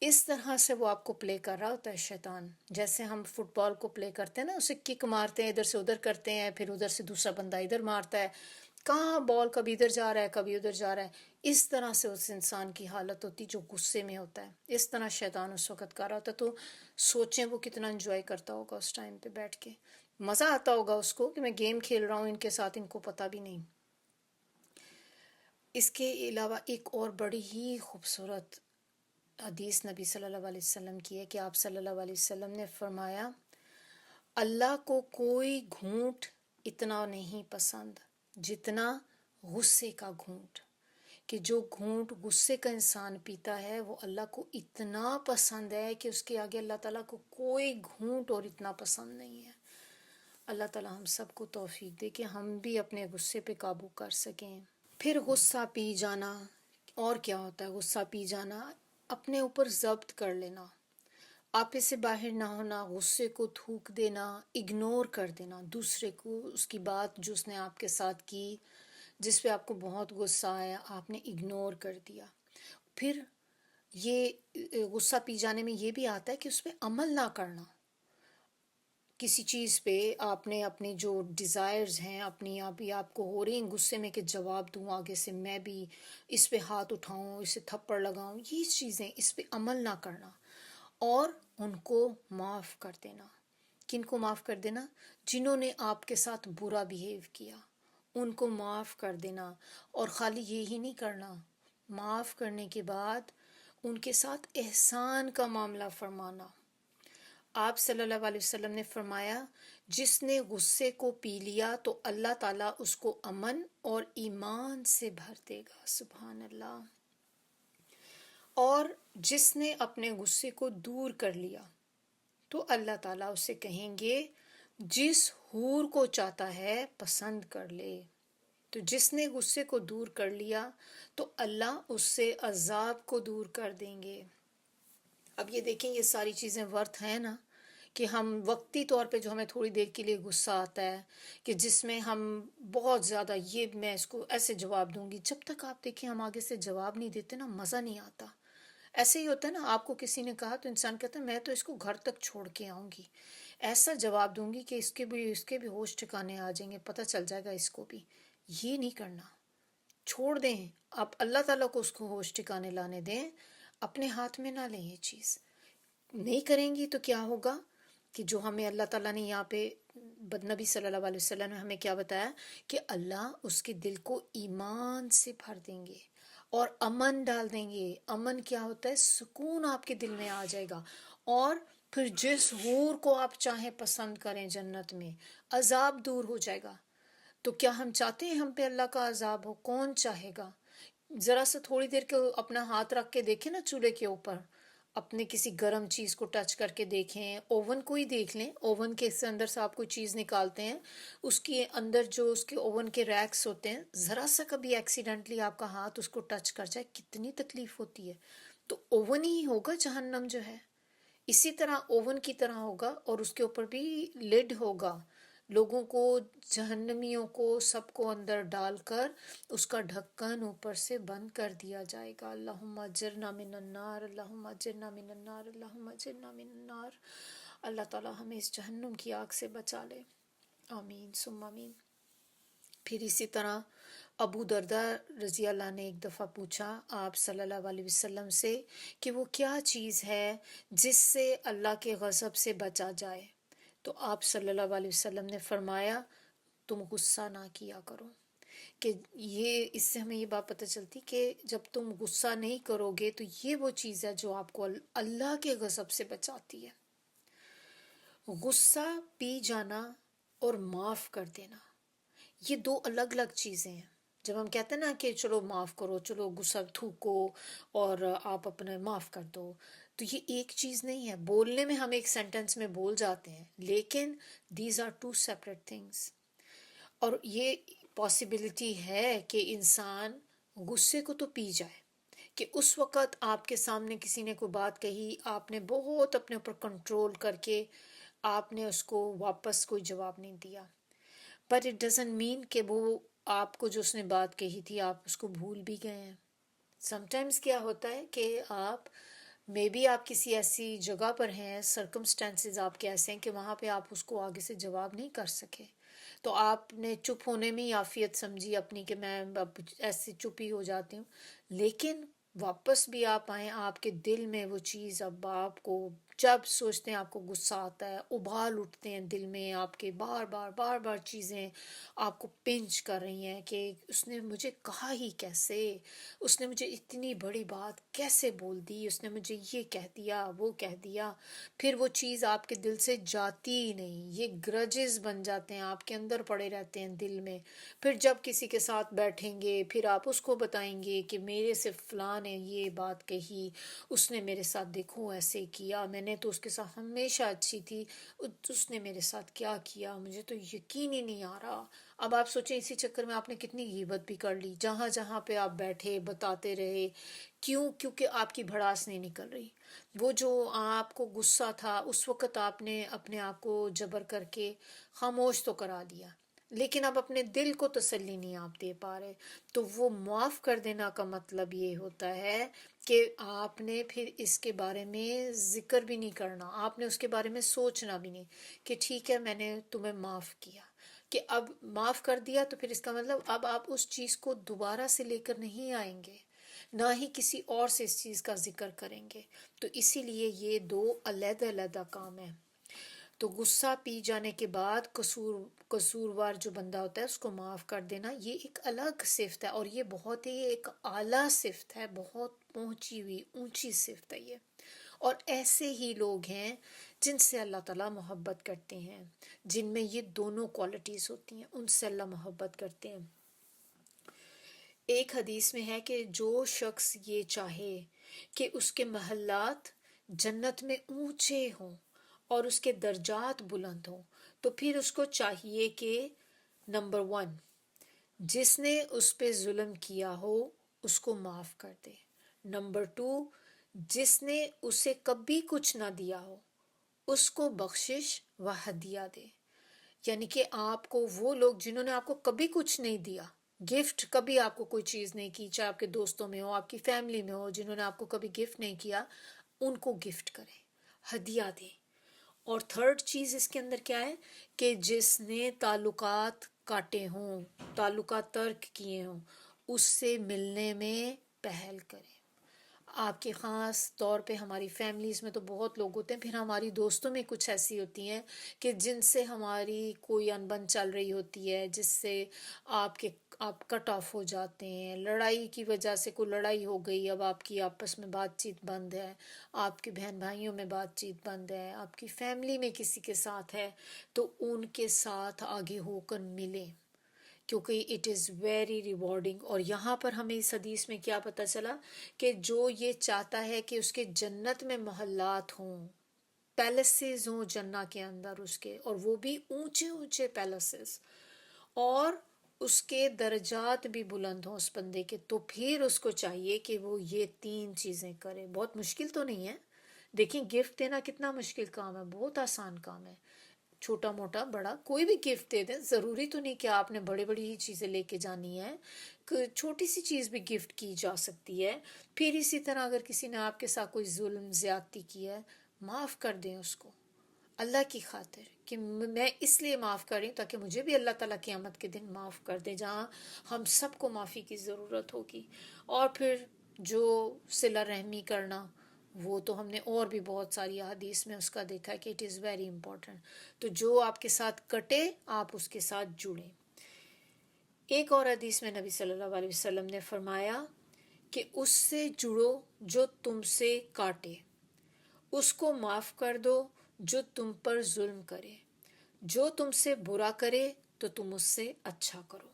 اس طرح سے وہ آپ کو پلے کر رہا ہوتا ہے شیطان. جیسے ہم فٹ بال کو پلے کرتے ہیں نا، اسے کک مارتے ہیں، ادھر سے ادھر کرتے ہیں، پھر ادھر سے دوسرا بندہ ادھر مارتا ہے، کہاں بال کبھی ادھر جا رہا ہے کبھی ادھر جا رہا ہے. اس طرح سے اس انسان کی حالت ہوتی جو غصے میں ہوتا ہے. اس طرح شیطان اس وقت کر رہا ہوتا ہے. تو سوچیں وہ کتنا انجوائے کرتا ہوگا اس ٹائم پہ بیٹھ کے. مزہ آتا ہوگا اس کو کہ میں گیم کھیل رہا ہوں ان کے ساتھ، ان کو پتہ بھی نہیں. اس کے علاوہ ایک اور بڑی ہی خوبصورت حدیث نبی صلی اللہ علیہ وسلم کی ہے کہ آپ صلی اللہ علیہ وسلم نے فرمایا اللہ کو کوئی گھونٹ اتنا نہیں پسند جتنا غصے کا گھونٹ. کہ جو گھونٹ غصے کا انسان پیتا ہے وہ اللہ کو اتنا پسند ہے کہ اس کے آگے اللہ تعالیٰ کو کوئی گھونٹ اور اتنا پسند نہیں ہے. اللہ تعالیٰ ہم سب کو توفیق دے کہ ہم بھی اپنے غصے پہ قابو کر سکیں. پھر غصہ پی جانا، اور کیا ہوتا ہے غصہ پی جانا؟ اپنے اوپر ضبط کر لینا، آپے سے باہر نہ ہونا، غصے کو تھوک دینا، اگنور کر دینا دوسرے کو، اس کی بات جو اس نے آپ کے ساتھ کی جس پہ آپ کو بہت غصہ آیا آپ نے اگنور کر دیا. پھر یہ غصہ پی جانے میں یہ بھی آتا ہے کہ اس پہ عمل نہ کرنا. کسی چیز پہ آپ نے اپنی جو ڈیزائرز ہیں اپنی آپ کو ہو رہی ہیں غصے میں کہ جواب دوں آگے سے، میں بھی اس پہ ہاتھ اٹھاؤں، اسے تھپڑ لگاؤں، یہ چیزیں اس پہ عمل نہ کرنا، اور ان کو معاف کر دینا. کن کو معاف کر دینا؟ جنہوں نے آپ کے ساتھ برا بیہیو کیا ان کو معاف کر دینا. اور خالی یہی نہیں کرنا، معاف کرنے کے بعد ان کے ساتھ احسان کا معاملہ فرمانا. آپ صلی اللہ علیہ وسلم نے فرمایا جس نے غصے کو پی لیا تو اللہ تعالیٰ اس کو امن اور ایمان سے بھر دے گا. سبحان اللہ. اور جس نے اپنے غصے کو دور کر لیا تو اللہ تعالیٰ اسے کہیں گے جس حور کو چاہتا ہے پسند کر لے. تو جس نے غصے کو دور کر لیا تو اللہ اس سے عذاب کو دور کر دیں گے. اب یہ دیکھیں یہ ساری چیزیں ورتھ ہیں نا، کہ ہم وقتی طور پہ جو ہمیں تھوڑی دیر کے لیے غصہ آتا ہے کہ جس میں ہم بہت زیادہ یہ میں اس کو ایسے جواب دوں گی، جب تک آپ دیکھیں ہم آگے سے جواب نہیں دیتے نا مزہ نہیں آتا. ایسے ہی ہوتا ہے نا، آپ کو کسی نے کہا تو انسان کہتا ہے میں تو اس کو گھر تک چھوڑ کے آؤں گی، ایسا جواب دوں گی کہ اس کے بھی ہوش ٹھکانے آ جائیں گے، پتہ چل جائے گا اس کو بھی. یہ نہیں کرنا، چھوڑ دیں. آپ اللہ تعالیٰ کو اس کو ہوش ٹھکانے لانے دیں، اپنے ہاتھ میں نہ لیں. یہ چیز نہیں کریں گی تو کیا ہوگا کہ جو ہمیں اللہ تعالیٰ نے یہاں پہ نبی صلی اللہ علیہ وسلم نے ہمیں کیا بتایا کہ اللہ اس کے دل کو ایمان سے بھر دیں گے اور امن ڈال دیں گے. امن کیا ہوتا ہے؟ سکون آپ کے دل میں آ جائے گا. اور پھر جس حور کو آپ چاہیں پسند کریں جنت میں، عذاب دور ہو جائے گا. تو کیا ہم چاہتے ہیں ہم پہ اللہ کا عذاب ہو؟ کون چاہے گا؟ ذرا سا تھوڑی دیر کے اپنا ہاتھ رکھ کے دیکھیں نا چولہے کے اوپر، اپنے کسی گرم چیز کو ٹچ کر کے دیکھیں، اوون کو ہی دیکھ لیں، اوون کے اندر سے آپ کوئی چیز نکالتے ہیں، اس کے اندر جو اس کے اوون کے ریکس ہوتے ہیں، ذرا سا کبھی ایکسیڈنٹلی آپ کا ہاتھ اس کو ٹچ کر جائے کتنی تکلیف ہوتی ہے. تو اوون ہی ہوگا جہنم جو ہے، اسی طرح اوون کی طرح ہوگا، اور اس کے اوپر بھی لڈ ہوگا لوگوں کو، جہنمیوں کو، سب کو اندر ڈال کر اس کا ڈھکن اوپر سے بند کر دیا جائے گا۔ اللہم اجرنا من النار، اللہم اجرنا من النار، اللہم اجرنا من النار۔ اللہ تعالیٰ ہمیں اس جہنم کی آگ سے بچا لے، آمین ثم آمین۔ پھر اسی طرح ابو درداء رضی اللہ نے ایک دفعہ پوچھا آپ صلی اللہ علیہ وسلم سے کہ وہ کیا چیز ہے جس سے اللہ کے غضب سے بچا جائے، تو آپ صلی اللہ علیہ وسلم نے فرمایا تم غصہ نہ کیا کرو۔ کہ یہ اس سے ہمیں یہ بات پتہ چلتی کہ جب تم غصہ نہیں کرو گے تو یہ وہ چیز ہے جو آپ کو اللہ کے غضب سے بچاتی ہے۔ غصہ پی جانا اور معاف کر دینا یہ دو الگ الگ چیزیں ہیں۔ جب ہم کہتے ہیں نا کہ چلو معاف کرو، چلو غصہ تھوکو اور آپ اپنے معاف کر دو، تو یہ ایک چیز نہیں ہے۔ بولنے میں ہم ایک سینٹنس میں بول جاتے ہیں، لیکن these are two separate things. اور یہ پاسبلٹی ہے کہ انسان غصے کو تو پی جائے، کہ اس وقت آپ کے سامنے کسی نے کوئی بات کہی، آپ نے بہت اپنے اوپر کنٹرول کر کے آپ نے اس کو واپس کوئی جواب نہیں دیا، بٹ اٹ ڈزنٹ مین کہ وہ آپ کو جو اس نے بات کہی تھی آپ اس کو بھول بھی گئے ہیں۔ سم ٹائمز کیا ہوتا ہے کہ آپ مے بی آپ کسی ایسی جگہ پر ہیں، سرکمسٹانسز آپ کے ایسے ہیں کہ وہاں پہ آپ اس کو آگے سے جواب نہیں کر سکے، تو آپ نے چپ ہونے میں ہی عافیت سمجھی اپنی کہ میں اب ایسے چپ ہی ہو جاتی ہوں، لیکن واپس بھی آپ آئیں، آپ کے دل میں وہ چیز اب آپ کو جب سوچتے ہیں آپ کو غصہ آتا ہے، ابال اٹھتے ہیں دل میں، آپ کے بار بار بار بار چیزیں آپ کو پنچ کر رہی ہیں کہ اس نے مجھے کہا ہی کیسے، اس نے مجھے اتنی بڑی بات کیسے بول دی، اس نے مجھے یہ کہہ دیا وہ کہہ دیا، پھر وہ چیز آپ کے دل سے جاتی ہی نہیں، یہ گرجز بن جاتے ہیں آپ کے اندر پڑے رہتے ہیں دل میں۔ پھر جب کسی کے ساتھ بیٹھیں گے پھر آپ اس کو بتائیں گے کہ میرے سے فلاں نے یہ بات کہی، اس نے میرے ساتھ دیکھو ایسے کیا، میں نے تو اس کے ساتھ ہمیشہ اچھی تھی، اس نے میرے ساتھ کیا کیا، مجھے تو یقین ہی نہیں آ رہا۔ اب آپ سوچیں اسی چکر میں آپ نے کتنی غیبت بھی کر لی، جہاں جہاں پہ آپ بیٹھے بتاتے رہے، کیوں؟ کیونکہ آپ کی بھڑاس نہیں نکل رہی۔ وہ جو آپ کو غصہ تھا اس وقت آپ نے اپنے آپ کو جبر کر کے خاموش تو کرا دیا، لیکن اب اپنے دل کو تسلی نہیں آپ دے پا رہے۔ تو وہ معاف کر دینا کا مطلب یہ ہوتا ہے کہ آپ نے پھر اس کے بارے میں ذکر بھی نہیں کرنا، آپ نے اس کے بارے میں سوچنا بھی نہیں کہ ٹھیک ہے میں نے تمہیں معاف کیا، کہ اب معاف کر دیا تو پھر اس کا مطلب اب آپ اس چیز کو دوبارہ سے لے کر نہیں آئیں گے، نہ ہی کسی اور سے اس چیز کا ذکر کریں گے۔ تو اسی لیے یہ دو علیحدہ علیحدہ کام ہیں۔ تو غصہ پی جانے کے بعد قصوروار جو بندہ ہوتا ہے اس کو معاف کر دینا یہ ایک الگ صفت ہے، اور یہ بہت ہی ایک اعلیٰ صفت ہے، بہت پہنچی ہوئی اونچی صفت ہے یہ۔ اور ایسے ہی لوگ ہیں جن سے اللہ تعالیٰ محبت کرتے ہیں، جن میں یہ دونوں کوالٹیز ہوتی ہیں، ان سے اللہ محبت کرتے ہیں۔ ایک حدیث میں ہے کہ جو شخص یہ چاہے کہ اس کے محلات جنت میں اونچے ہوں اور اس کے درجات بلند ہوں، تو پھر اس کو چاہیے کہ نمبر 1 جس نے اس پہ ظلم کیا ہو اس کو معاف کر دے، نمبر 2 جس نے اسے کبھی کچھ نہ دیا ہو اس کو بخشش و ہدیہ دے۔ یعنی کہ آپ کو وہ لوگ جنہوں نے آپ کو کبھی کچھ نہیں دیا، گفٹ کبھی آپ کو کوئی چیز نہیں کی، چاہے آپ کے دوستوں میں ہو، آپ کی فیملی میں ہو، جنہوں نے آپ کو کبھی گفٹ نہیں کیا، ان کو گفٹ کریں، ہدیہ دیں۔ اور تھرڈ چیز اس کے اندر کیا ہے کہ جس نے تعلقات کاٹے ہوں، تعلقات ترک کیے ہوں، اس سے ملنے میں پہل کریں۔ آپ کے خاص طور پہ ہماری فیملیز میں تو بہت لوگ ہوتے ہیں، پھر ہماری دوستوں میں کچھ ایسی ہوتی ہیں کہ جن سے ہماری کوئی انبن چل رہی ہوتی ہے، جس سے آپ کٹ آف ہو جاتے ہیں، لڑائی کی وجہ سے کوئی لڑائی ہو گئی، اب آپ کی آپس میں بات چیت بند ہے، آپ کے بہن بھائیوں میں بات چیت بند ہے، آپ کی فیملی میں کسی کے ساتھ ہے، تو ان کے ساتھ آگے ہو کر ملیں، کیونکہ اٹ از ویری ریوارڈنگ۔ اور یہاں پر ہمیں اس حدیث میں کیا پتہ چلا کہ جو یہ چاہتا ہے کہ اس کے جنت میں محلات ہوں، پیلسز ہوں جنت کے اندر اس کے، اور وہ بھی اونچے اونچے پیلسز، اور اس کے درجات بھی بلند ہوں اس بندے کے، تو پھر اس کو چاہیے کہ وہ یہ 3 چیزیں کرے۔ بہت مشکل تو نہیں ہے، دیکھیں گفٹ دینا کتنا مشکل کام ہے، بہت آسان کام ہے۔ چھوٹا موٹا بڑا کوئی بھی گفٹ دے دیں، ضروری تو نہیں کہ آپ نے بڑی بڑی ہی چیزیں لے کے جانی ہیں، چھوٹی سی چیز بھی گفٹ کی جا سکتی ہے۔ پھر اسی طرح اگر کسی نے آپ کے ساتھ کوئی ظلم زیادتی کیا ہے، معاف کر دیں اس کو اللہ کی خاطر، کہ میں اس لیے معاف کر رہی ہوں تاکہ مجھے بھی اللہ تعالیٰ قیامت کے دن معاف کر دے، جہاں ہم سب کو معافی کی ضرورت ہوگی۔ اور پھر جو صلہ رحمی کرنا، وہ تو ہم نے اور بھی بہت ساری احادیث میں اس کا دیکھا ہے کہ اٹ از ویری امپورٹنٹ۔ تو جو آپ کے ساتھ کٹے آپ اس کے ساتھ جڑیں۔ ایک اور حدیث میں نبی صلی اللہ علیہ وسلم نے فرمایا کہ اس سے جڑو جو تم سے کاٹے، اس کو معاف کر دو جو تم پر ظلم کرے، جو تم سے برا کرے تو تم اس سے اچھا کرو۔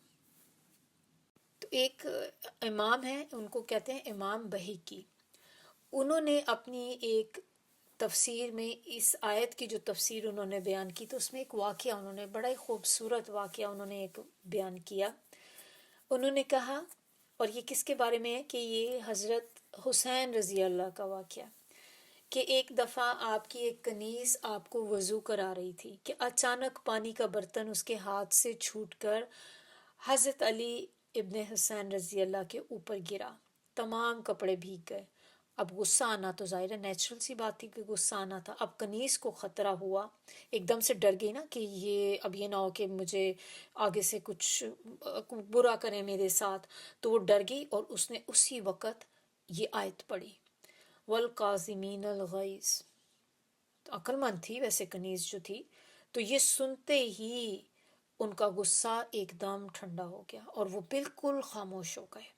تو ایک امام ہیں، ان کو کہتے ہیں امام بہیقی، انہوں نے اپنی ایک تفسیر میں اس آیت کی جو تفسیر انہوں نے بیان کی، تو اس میں ایک واقعہ انہوں نے بڑا ہی خوبصورت واقعہ انہوں نے ایک بیان کیا۔ انہوں نے کہا، اور یہ کس کے بارے میں ہے کہ یہ حضرت حسین رضی اللہ کا واقعہ، کہ ایک دفعہ آپ کی ایک کنیز آپ کو وضو کرا رہی تھی کہ اچانک پانی کا برتن اس کے ہاتھ سے چھوٹ کر حضرت علی ابن حسین رضی اللہ کے اوپر گرا، تمام کپڑے بھیگ گئے۔ اب غصہ آنا تو ظاہر ہے نیچرل سی بات تھی کہ غصہ آنا تھا۔ اب کنیز کو خطرہ ہوا، ایک دم سے ڈر گئی نا کہ اب یہ نہ ہو کہ مجھے آگے سے کچھ برا کریں میرے ساتھ، تو وہ ڈر گئی اور اس نے اسی وقت یہ آیت پڑھی، والقاظمین الغیظ۔ عقل مند تھی ویسے کنیز جو تھی، تو یہ سنتے ہی ان کا غصہ ایک دم ٹھنڈا ہو گیا اور وہ بالکل خاموش ہو گئے۔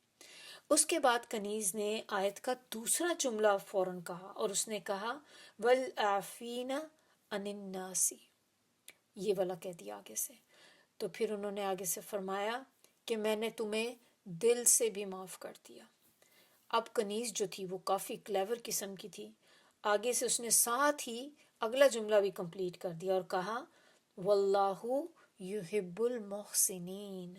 اس کے بعد کنیز نے آیت کا دوسرا جملہ فوراً کہا، اور اس نے کہا والعافین عن الناس، یہ والا کہہ دیا آگے سے۔ تو پھر انہوں نے آگے سے فرمایا کہ میں نے تمہیں دل سے بھی معاف کر دیا۔ اب کنیز جو تھی وہ کافی کلیور قسم کی تھی، آگے سے اس نے ساتھ ہی اگلا جملہ بھی کمپلیٹ کر دیا اور کہا واللہ یحب المحسنین،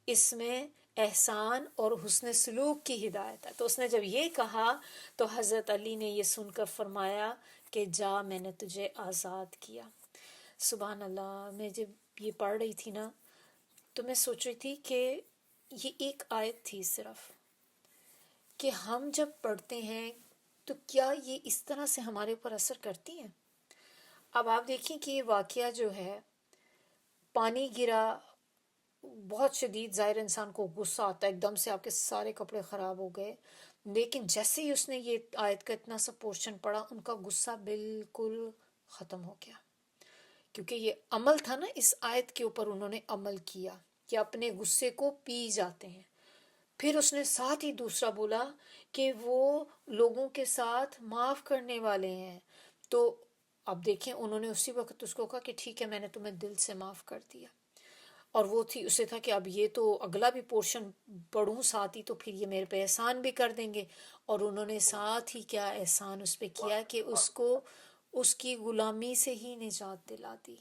اس میں احسان اور حسن سلوک کی ہدایت ہے۔ تو اس نے جب یہ کہا تو حضرت علی نے یہ سن کر فرمایا کہ جا، میں نے تجھے آزاد کیا۔ سبحان اللہ، میں جب یہ پڑھ رہی تھی نا تو میں سوچ رہی تھی کہ یہ ایک آیت تھی صرف، کہ ہم جب پڑھتے ہیں تو کیا یہ اس طرح سے ہمارے اوپر اثر کرتی ہیں؟ اب آپ دیکھیں کہ یہ واقعہ جو ہے، پانی گرا، بہت شدید، ظاہر انسان کو غصہ آتا ہے، ایک دم سے آپ کے سارے کپڑے خراب ہو گئے، لیکن جیسے ہی اس نے یہ آیت کا اتنا سا پورشن پڑھا ان کا غصہ بالکل ختم ہو گیا، کیونکہ یہ عمل تھا نا، اس آیت کے اوپر انہوں نے عمل کیا کہ اپنے غصے کو پی جاتے ہیں۔ پھر اس نے ساتھ ہی دوسرا بولا کہ وہ لوگوں کے ساتھ معاف کرنے والے ہیں۔ تو اب دیکھیں انہوں نے اسی وقت اس کو کہا کہ ٹھیک ہے میں نے تمہیں دل سے معاف کر دیا، اور وہ تھی اسے تھا کہ اب یہ تو اگلا بھی پورشن پڑھوں ساتھ ہی تو پھر یہ میرے پہ احسان بھی کر دیں گے، اور انہوں نے ساتھ ہی کیا احسان اس پہ کیا کہ اس کو اس کی غلامی سے ہی نجات دلا دی۔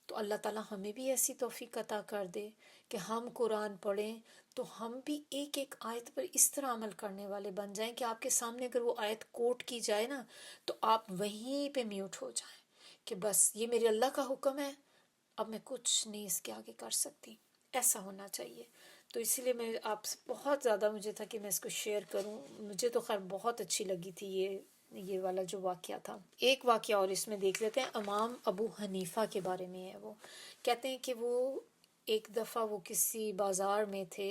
تو اللہ تعالیٰ ہمیں بھی ایسی توفیق عطا کر دے کہ ہم قرآن پڑھیں تو ہم بھی ایک ایک آیت پر اس طرح عمل کرنے والے بن جائیں کہ آپ کے سامنے اگر وہ آیت کوٹ کی جائے نا تو آپ وہیں پہ میوٹ ہو جائیں کہ بس یہ میرے اللہ کا حکم ہے، اب میں کچھ نہیں اس کے آگے کر سکتی۔ ایسا ہونا چاہیے۔ تو اسی لیے میں آپ سے بہت زیادہ مجھے تھا کہ میں اس کو شیئر کروں، مجھے تو خیر بہت اچھی لگی تھی یہ والا جو واقعہ تھا۔ ایک واقعہ اور اس میں دیکھ لیتے ہیں، امام ابو حنیفہ کے بارے میں ہے۔ وہ کہتے ہیں کہ وہ ایک دفعہ وہ کسی بازار میں تھے،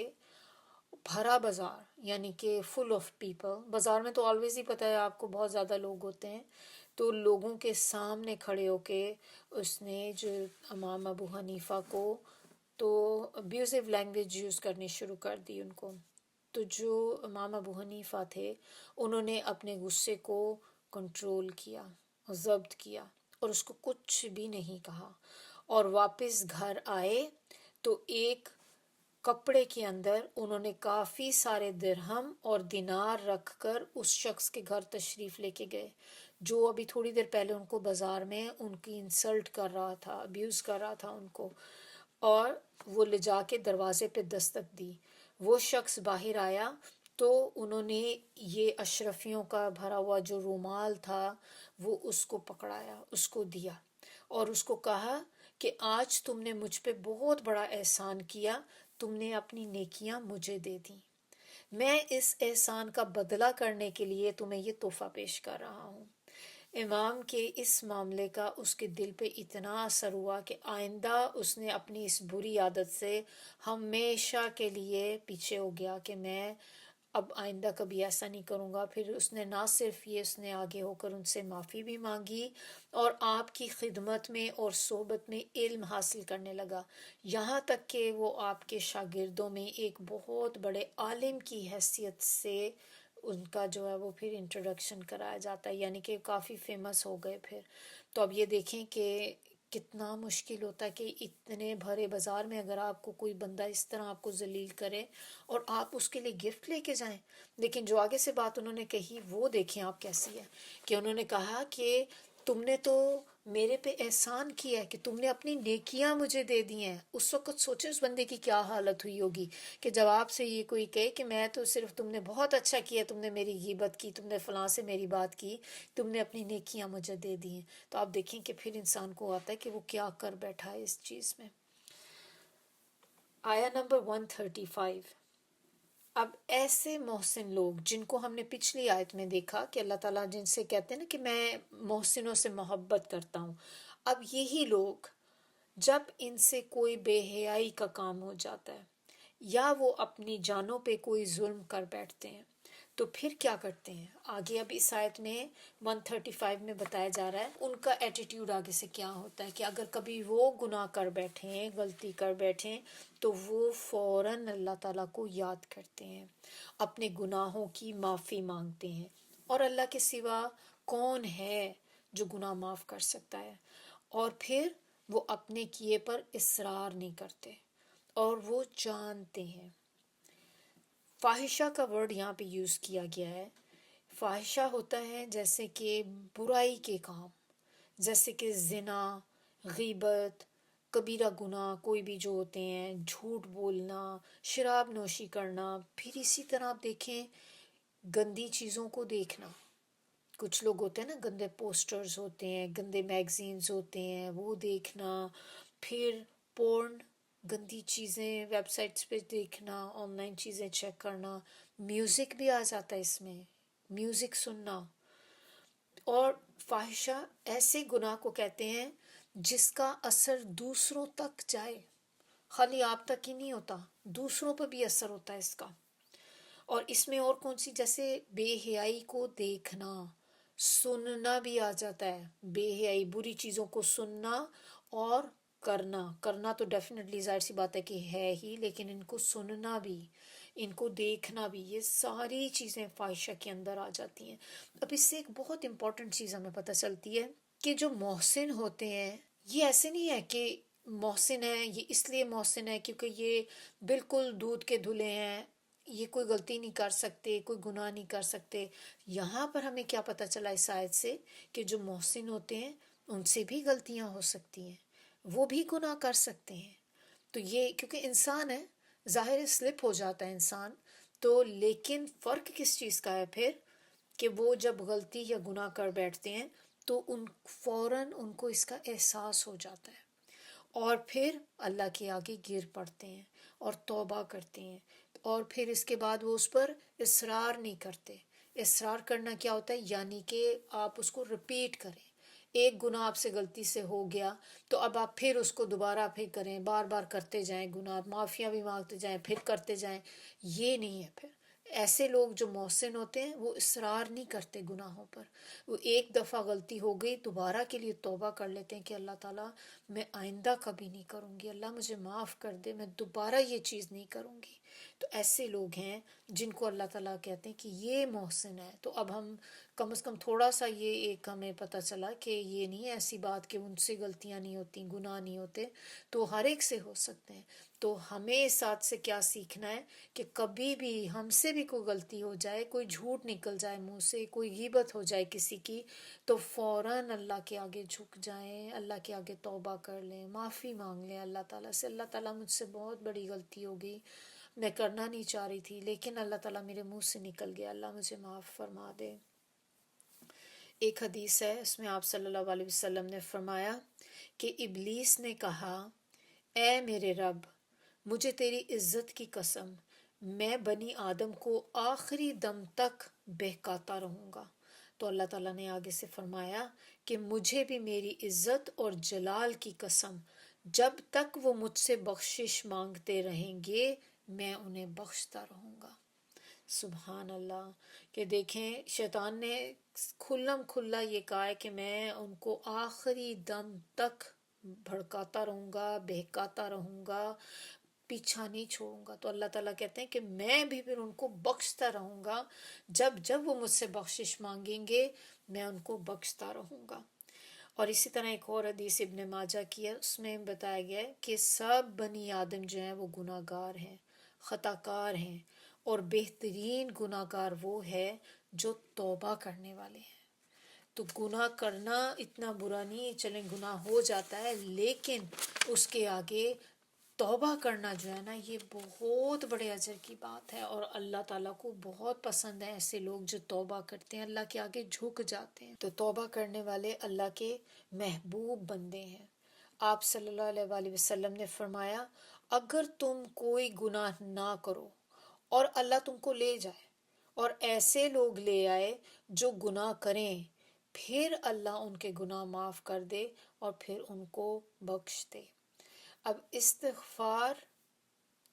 بھرا بازار، یعنی کہ فل آف پیپل۔ بازار میں تو آلویز ہی پتہ ہے آپ کو بہت زیادہ لوگ ہوتے ہیں، تو لوگوں کے سامنے کھڑے ہو کے اس نے جو امام ابو حنیفہ کو تو ابیوزو لینگویج یوز کرنی شروع کر دی ان کو۔ تو جو امام ابو حنیفہ تھے انہوں نے اپنے غصے کو کنٹرول کیا، ضبط کیا، اور اس کو کچھ بھی نہیں کہا، اور واپس گھر آئے تو ایک کپڑے کے اندر انہوں نے کافی سارے درہم اور دینار رکھ کر اس شخص کے گھر تشریف لے کے گئے جو ابھی تھوڑی دیر پہلے ان کو بازار میں ان کی انسلٹ کر رہا تھا، ابیوز کر رہا تھا ان کو، اور وہ لے جا کے دروازے پہ دستک دی۔ وہ شخص باہر آیا تو انہوں نے یہ اشرفیوں کا بھرا ہوا جو رومال تھا وہ اس کو پکڑایا، اس کو دیا، اور اس کو کہا کہ آج تم نے مجھ پہ بہت بڑا احسان کیا، تم نے اپنی نیکیاں مجھے دے دیں، میں اس احسان کا بدلہ کرنے کے لیے تمہیں یہ تحفہ پیش کر رہا ہوں۔ امام کے اس معاملے کا اس کے دل پہ اتنا اثر ہوا کہ آئندہ اس نے اپنی اس بری عادت سے ہمیشہ کے لیے پیچھے ہو گیا کہ میں اب آئندہ کبھی ایسا نہیں کروں گا۔ پھر اس نے نہ صرف یہ، اس نے آگے ہو کر ان سے معافی بھی مانگی اور آپ کی خدمت میں اور صحبت میں علم حاصل کرنے لگا، یہاں تک کہ وہ آپ کے شاگردوں میں ایک بہت بڑے عالم کی حیثیت سے ان کا جو ہے وہ پھر انٹروڈکشن کرایا جاتا ہے، یعنی کہ کافی فیمس ہو گئے پھر۔ تو اب یہ دیکھیں کہ کتنا مشکل ہوتا ہے کہ اتنے بھرے بازار میں اگر آپ کو کوئی بندہ اس طرح آپ کو ذلیل کرے اور آپ اس کے لیے گفٹ لے کے جائیں۔ لیکن جو آگے سے بات انہوں نے کہی وہ دیکھیں آپ کیسی ہے، کہ انہوں نے کہا کہ تم نے تو میرے پہ احسان کیا ہے کہ تم نے اپنی نیکیاں مجھے دے دی ہیں۔ اس وقت سوچیں اس بندے کی کیا حالت ہوئی ہوگی کہ جب آپ سے یہ کوئی کہے کہ میں تو صرف، تم نے بہت اچھا کیا، تم نے میری غیبت کی، تم نے فلاں سے میری بات کی، تم نے اپنی نیکیاں مجھے دے دی ہیں۔ تو آپ دیکھیں کہ پھر انسان کو آتا ہے کہ وہ کیا کر بیٹھا ہے اس چیز میں۔ آیا نمبر 135۔ اب ایسے محسن لوگ جن کو ہم نے پچھلی آیت میں دیکھا کہ اللہ تعالیٰ جن سے کہتے ہیں نا کہ میں محسنوں سے محبت کرتا ہوں، اب یہی لوگ جب ان سے کوئی بے حیائی کا کام ہو جاتا ہے یا وہ اپنی جانوں پہ کوئی ظلم کر بیٹھتے ہیں تو پھر کیا کرتے ہیں؟ آگے اب اس آیت میں 135 میں بتایا جا رہا ہے ان کا ایٹیٹیوڈ آگے سے کیا ہوتا ہے، کہ اگر کبھی وہ گناہ کر بیٹھیں، غلطی کر بیٹھیں، تو وہ فوراً اللہ تعالیٰ کو یاد کرتے ہیں، اپنے گناہوں کی معافی مانگتے ہیں، اور اللہ کے سوا کون ہے جو گناہ معاف کر سکتا ہے، اور پھر وہ اپنے کیے پر اصرار نہیں کرتے اور وہ جانتے ہیں۔ فاحشہ کا ورڈ یہاں پہ یوز کیا گیا ہے۔ فاحشہ ہوتا ہے جیسے کہ برائی کے کام، جیسے کہ زنا، غیبت، کبیرہ گناہ کوئی بھی جو ہوتے ہیں، جھوٹ بولنا، شراب نوشی کرنا، پھر اسی طرح آپ دیکھیں گندی چیزوں کو دیکھنا۔ کچھ لوگ ہوتے ہیں نا، گندے پوسٹرز ہوتے ہیں، گندے میگزینز ہوتے ہیں، وہ دیکھنا، پھر پورن، گندی چیزیں ویب سائٹس پہ دیکھنا، آن لائن چیزیں چیک کرنا، میوزک بھی آ جاتا ہے اس میں، میوزک سننا۔ اور فاحشہ ایسے گناہ کو کہتے ہیں جس کا اثر دوسروں تک جائے، خالی آپ تک ہی نہیں ہوتا، دوسروں پہ بھی اثر ہوتا ہے اس کا۔ اور اس میں اور کون سی، جیسے بے حیائی کو دیکھنا، سننا بھی آ جاتا ہے، بے حیائی بری چیزوں کو سننا اور کرنا تو ڈیفینیٹلی ظاہر سی بات ہے کہ ہے ہی، لیکن ان کو سننا بھی، ان کو دیکھنا بھی، یہ ساری چیزیں فاحشہ کے اندر آ جاتی ہیں۔ اب اس سے ایک بہت امپورٹنٹ چیز ہمیں پتہ چلتی ہے کہ جو محسن ہوتے ہیں یہ ایسے نہیں ہے کہ محسن ہے یہ اس لیے محسن ہے کیونکہ یہ بالکل دودھ کے دھلے ہیں، یہ کوئی غلطی نہیں کر سکتے، کوئی گناہ نہیں کر سکتے۔ یہاں پر ہمیں کیا پتہ چلا اس آیت سے کہ جو محسن ہوتے ہیں ان سے بھی غلطیاں ہو سکتی ہیں، وہ بھی گناہ کر سکتے ہیں۔ تو یہ کیونکہ انسان ہے، ظاہر سلپ ہو جاتا ہے انسان، تو لیکن فرق کس چیز کا ہے پھر، کہ وہ جب غلطی یا گناہ کر بیٹھتے ہیں تو فوراً ان کو اس کا احساس ہو جاتا ہے اور پھر اللہ کے آگے گر پڑتے ہیں اور توبہ کرتے ہیں، اور پھر اس کے بعد وہ اس پر اصرار نہیں کرتے۔ اصرار کرنا کیا ہوتا ہے؟ یعنی کہ آپ اس کو ریپیٹ کریں، ایک گناہ آپ سے غلطی سے ہو گیا تو اب آپ پھر اس کو دوبارہ پھر کریں، بار بار کرتے جائیں گناہ، معافیاں بھی مانگتے جائیں، پھر کرتے جائیں، یہ نہیں ہے پھر۔ ایسے لوگ جو محسن ہوتے ہیں وہ اصرار نہیں کرتے گناہوں پر، وہ ایک دفعہ غلطی ہو گئی دوبارہ کے لیے توبہ کر لیتے ہیں کہ اللہ تعالیٰ میں آئندہ کبھی نہیں کروں گی، اللہ مجھے معاف کر دے، میں دوبارہ یہ چیز نہیں کروں گی۔ تو ایسے لوگ ہیں جن کو اللہ تعالیٰ کہتے ہیں کہ یہ محسن ہے۔ تو اب ہم کم از کم تھوڑا سا یہ ایک ہمیں پتہ چلا کہ یہ نہیں ایسی بات کہ ان سے غلطیاں نہیں ہوتی، گناہ نہیں ہوتے، تو ہر ایک سے ہو سکتے ہیں۔ تو ہمیں اس ساتھ سے کیا سیکھنا ہے کہ کبھی بھی ہم سے بھی کوئی غلطی ہو جائے، کوئی جھوٹ نکل جائے منہ سے، کوئی غیبت ہو جائے کسی کی، تو فوراً اللہ کے آگے جھک جائیں، اللہ کے آگے توبہ کر لیں، معافی مانگ لیں اللہ تعالیٰ سے، اللہ تعالیٰ مجھ سے بہت بڑی غلطی ہو گئی، میں کرنا نہیں چاہ رہی تھی لیکن اللہ تعالیٰ میرے منہ سے نکل گیا، اللہ مجھے معاف فرما دے۔ ایک حدیث ہے، اس میں آپ صلی اللہ علیہ وسلم نے فرمایا کہ ابلیس نے کہا اے میرے رب، مجھے تیری عزت کی قسم، میں بنی آدم کو آخری دم تک بہکاتا رہوں گا۔ تو اللہ تعالیٰ نے آگے سے فرمایا کہ مجھے بھی میری عزت اور جلال کی قسم، جب تک وہ مجھ سے بخشش مانگتے رہیں گے میں انہیں بخشتا رہوں گا۔ سبحان اللہ، کہ دیکھیں شیطان نے کھلم کھلا یہ کہا ہے کہ میں ان کو آخری دم تک بھڑکاتا رہوں گا، بہکاتا رہوں گا، پیچھا نہیں چھوڑوں گا۔ تو اللہ تعالیٰ کہتے ہیں کہ میں بھی پھر ان کو بخشتا رہوں گا، جب جب وہ مجھ سے بخشش مانگیں گے میں ان کو بخشتا رہوں گا۔ اور اسی طرح ایک اور حدیث ابن ماجہ کی ہے، اس میں بتایا گیا ہے کہ سب بنی آدم جو ہیں وہ گناہ گار ہیں، خطا کار ہیں، اور بہترین گناہ گار وہ ہے جو توبہ کرنے والے ہیں۔ تو گناہ کرنا اتنا برا نہیں ہے، چلیں گناہ ہو جاتا ہے، لیکن اس کے آگے توبہ کرنا جو ہے نا یہ بہت بڑے اجر کی بات ہے، اور اللہ تعالیٰ کو بہت پسند ہے ایسے لوگ جو توبہ کرتے ہیں، اللہ کے آگے جھک جاتے ہیں۔ تو توبہ کرنے والے اللہ کے محبوب بندے ہیں۔ آپ صلی اللہ علیہ وآلہ وسلم نے فرمایا اگر تم کوئی گناہ نہ کرو اور اللہ تم کو لے جائے اور ایسے لوگ لے آئے جو گناہ کریں، پھر اللہ ان کے گناہ معاف کر دے اور پھر ان کو بخش دے۔ اب استغفار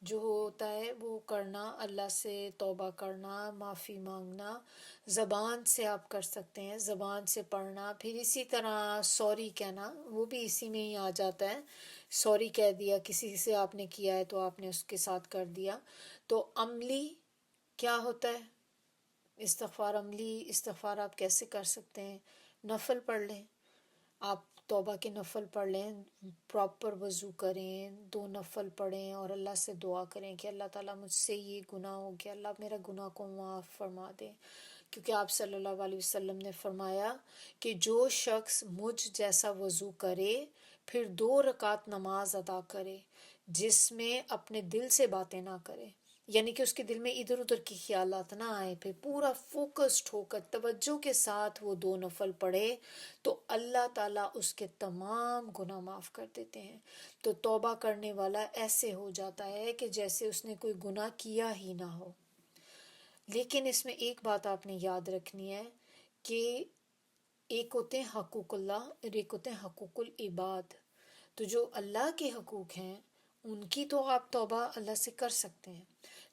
جو ہوتا ہے وہ کرنا، اللہ سے توبہ کرنا، معافی مانگنا، زبان سے آپ کر سکتے ہیں، زبان سے پڑھنا، پھر اسی طرح سوری کہنا، وہ بھی اسی میں ہی آ جاتا ہے، سوری کہہ دیا، کسی سے آپ نے کیا ہے تو آپ نے اس کے ساتھ کر دیا۔ تو عملی کیا ہوتا ہے استغفار؟ عملی استغفار آپ کیسے کر سکتے ہیں؟ نفل پڑھ لیں، آپ توبہ کے نفل پڑھ لیں، پراپر وضو کریں، 2 نفل پڑھیں اور اللہ سے دعا کریں کہ اللہ تعالیٰ مجھ سے یہ گناہ ہو گیا، اللہ میرا گناہ کو معاف فرما دے۔ کیونکہ آپ صلی اللہ علیہ وسلم نے فرمایا کہ جو شخص مجھ جیسا وضو کرے پھر 2 رکعت نماز ادا کرے جس میں اپنے دل سے باتیں نہ کرے، یعنی کہ اس کے دل میں ادھر ادھر کی خیالات نہ آئے، پھر پورا فوکسڈ ہو کر توجہ کے ساتھ وہ 2 نفل پڑھے تو اللہ تعالیٰ اس کے تمام گناہ معاف کر دیتے ہیں۔ تو توبہ کرنے والا ایسے ہو جاتا ہے کہ جیسے اس نے کوئی گناہ کیا ہی نہ ہو۔ لیکن اس میں ایک بات آپ نے یاد رکھنی ہے کہ ایک ہوتے ہیں حقوق اللہ اور ایک ہوتے ہیں حقوق العباد۔ تو جو اللہ کے حقوق ہیں ان کی تو آپ توبہ اللہ سے کر سکتے ہیں،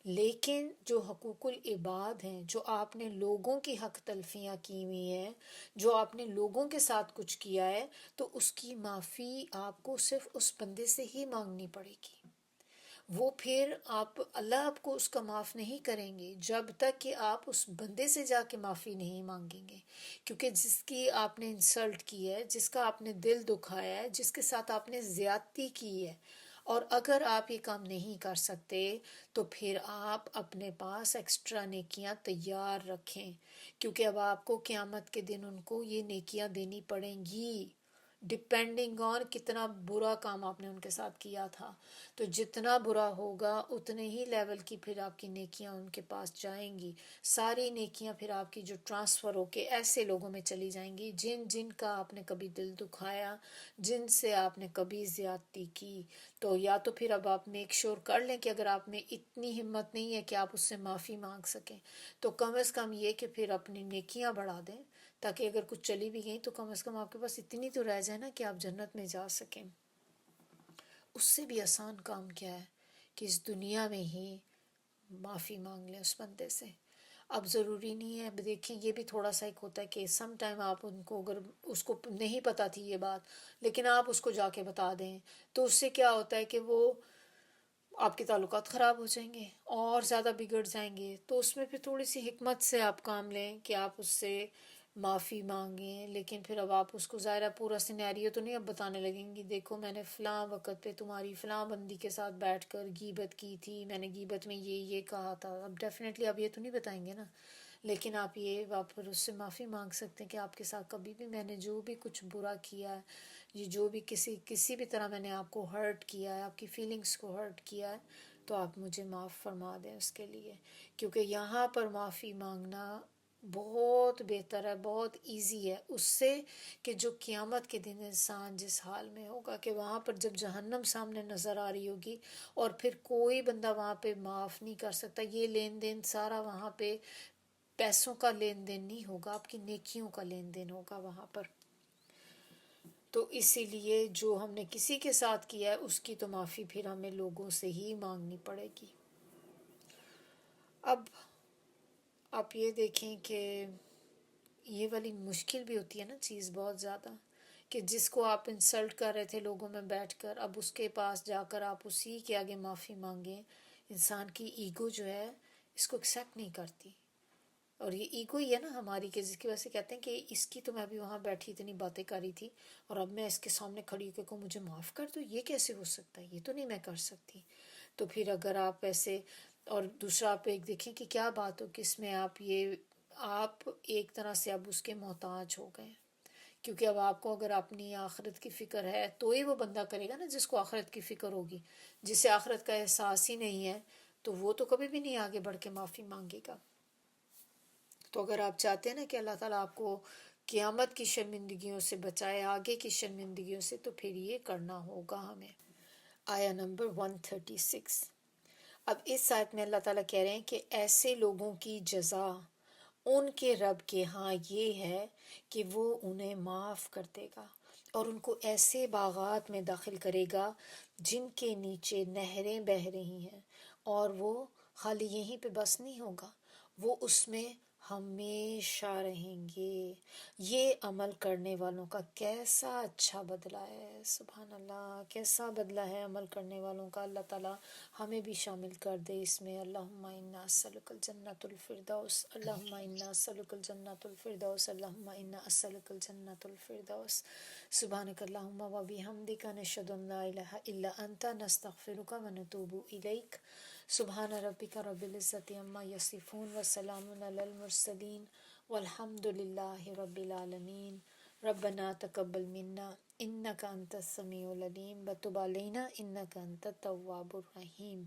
لیکن جو حقوق العباد ہیں، جو آپ نے لوگوں کی حق تلفیاں کی ہوئی ہیں، جو آپ نے لوگوں کے ساتھ کچھ کیا ہے، تو اس کی معافی آپ کو صرف اس بندے سے ہی مانگنی پڑے گی۔ وہ پھر اللہ آپ کو اس کا معاف نہیں کریں گے جب تک کہ آپ اس بندے سے جا کے معافی نہیں مانگیں گے، کیونکہ جس کی آپ نے انسلٹ کی ہے، جس کا آپ نے دل دکھایا ہے، جس کے ساتھ آپ نے زیادتی کی ہے، اور اگر آپ یہ کام نہیں کر سکتے تو پھر آپ اپنے پاس ایکسٹرا نیکیاں تیار رکھیں، کیونکہ اب آپ کو قیامت کے دن ان کو یہ نیکیاں دینی پڑیں گی، ڈپینڈنگ آن کتنا برا کام آپ نے ان کے ساتھ کیا تھا۔ تو جتنا برا ہوگا اتنے ہی لیول کی پھر آپ کی نیکیاں ان کے پاس جائیں گی، ساری نیکیاں پھر آپ کی جو ٹرانسفر ہو کے ایسے لوگوں میں چلی جائیں گی جن کا آپ نے کبھی دل دکھایا، جن سے آپ نے کبھی زیادتی کی۔ تو یا تو پھر اب آپ میک شور کر لیں کہ اگر آپ میں اتنی ہمت نہیں ہے کہ آپ اس سے معافی مانگ سکیں تو کم از کم یہ کہ پھر اپنی نیکیاں بڑھا دیں، تاکہ اگر کچھ چلی بھی گئیں تو کم از کم آپ کے پاس اتنی تو رہ جائے نا کہ آپ جنت میں جا سکیں۔ اس سے بھی آسان کام کیا ہے کہ اس دنیا میں ہی معافی مانگ لیں اس بندے سے۔ اب ضروری نہیں ہے، اب دیکھیں یہ بھی تھوڑا سا ایک ہوتا ہے کہ سم ٹائم آپ ان کو، اگر اس کو نہیں پتہ تھی یہ بات لیکن آپ اس کو جا کے بتا دیں تو اس سے کیا ہوتا ہے کہ وہ آپ کے تعلقات خراب ہو جائیں گے اور زیادہ بگڑ جائیں گے۔ تو اس میں پھر تھوڑی سی حکمت سے آپ کام لیں کہ آپ اس سے معافی مانگیں، لیکن پھر اب آپ اس کو ظاہرہ پورا سینیریو تو نہیں اب بتانے لگیں گی دیکھو میں نے فلاں وقت پہ تمہاری فلاں بندی کے ساتھ بیٹھ کر غیبت کی تھی، میں نے غیبت میں یہ کہا تھا، اب ڈیفینیٹلی آپ یہ تو نہیں بتائیں گے نا، لیکن آپ پھر اس سے معافی مانگ سکتے ہیں کہ آپ کے ساتھ کبھی بھی میں نے جو بھی کچھ برا کیا ہے، یہ جو بھی کسی بھی طرح میں نے آپ کو ہرٹ کیا ہے، آپ کی فیلنگز کو ہرٹ کیا ہے، تو آپ مجھے معاف فرما دیں اس کے لیے، کیونکہ یہاں پر معافی مانگنا بہت بہتر ہے، بہت ایزی ہے اس سے کہ جو قیامت کے دن انسان جس حال میں ہوگا کہ وہاں پر جب جہنم سامنے نظر آ رہی ہوگی اور پھر کوئی بندہ وہاں پہ معاف نہیں کر سکتا، یہ لین دین سارا وہاں پہ پیسوں کا لین دین نہیں ہوگا، آپ کی نیکیوں کا لین دین ہوگا وہاں پر۔ تو اسی لیے جو ہم نے کسی کے ساتھ کیا ہے اس کی تو معافی پھر ہمیں لوگوں سے ہی مانگنی پڑے گی۔ اب آپ یہ دیکھیں کہ یہ والی مشکل بھی ہوتی ہے نا چیز بہت زیادہ، کہ جس کو آپ انسلٹ کر رہے تھے لوگوں میں بیٹھ کر، اب اس کے پاس جا کر آپ اسی کے آگے معافی مانگیں، انسان کی ایگو جو ہے اس کو ایکسیپٹ نہیں کرتی۔ اور یہ ایگو ہی ہے نا ہماری، کہ جس کی وجہ سے کہتے ہیں کہ اس کی تو میں بھی وہاں بیٹھی اتنی باتیں کر رہی تھی اور اب میں اس کے سامنے کھڑی ہو کے کہوں مجھے معاف کر دو، یہ کیسے ہو سکتا ہے، یہ تو نہیں میں کر سکتی۔ تو پھر اگر آپ ایسے، اور دوسرا آپ ایک دیکھیں کہ کیا بات ہو کہ اس میں آپ ایک طرح سے اب اس کے محتاج ہو گئے، کیونکہ اب آپ کو اگر اپنی آخرت کی فکر ہے تو ہی وہ بندہ کرے گا نا جس کو آخرت کی فکر ہوگی، جسے آخرت کا احساس ہی نہیں ہے تو وہ تو کبھی بھی نہیں آگے بڑھ کے معافی مانگے گا۔ تو اگر آپ چاہتے ہیں نا کہ اللہ تعالیٰ آپ کو قیامت کی شرمندگیوں سے بچائے، آگے کی شرمندگیوں سے، تو پھر یہ کرنا ہوگا ہمیں۔ آیا نمبر 136۔ اب اس آیت میں اللہ تعالیٰ کہہ رہے ہیں کہ ایسے لوگوں کی جزا ان کے رب کے ہاں یہ ہے کہ وہ انہیں معاف کر دے گا اور ان کو ایسے باغات میں داخل کرے گا جن کے نیچے نہریں بہہ رہی ہیں، اور وہ خالی یہیں پہ بس نہیں ہوگا، وہ اس میں ہمیشہ رہیں گے۔ یہ عمل کرنے والوں کا کیسا اچھا بدلہ ہے، سبحان اللہ، کیسا بدلہ ہے عمل کرنے والوں کا۔ اللہ تعالیٰ ہمیں بھی شامل کر دے اس میں۔ اللہم انا اسألک الجنۃ الفردوس، اللہم انا اسألک الجنۃ الفردوس، اللہم انا اسألک الجنۃ الفردوس۔ سبحانک اللہم و بحمدک، نشہد ان لا الہ الا انت، نستغفرک و نتوب الیک۔ سبحان ربک رب العزۃ عما یصفون وسلام علی المرسلین والحمد للہ رب العالمین۔ ربنا تقبل منا انک انت السمیع العلیم وتب علینا انک انت التواب الرحیم۔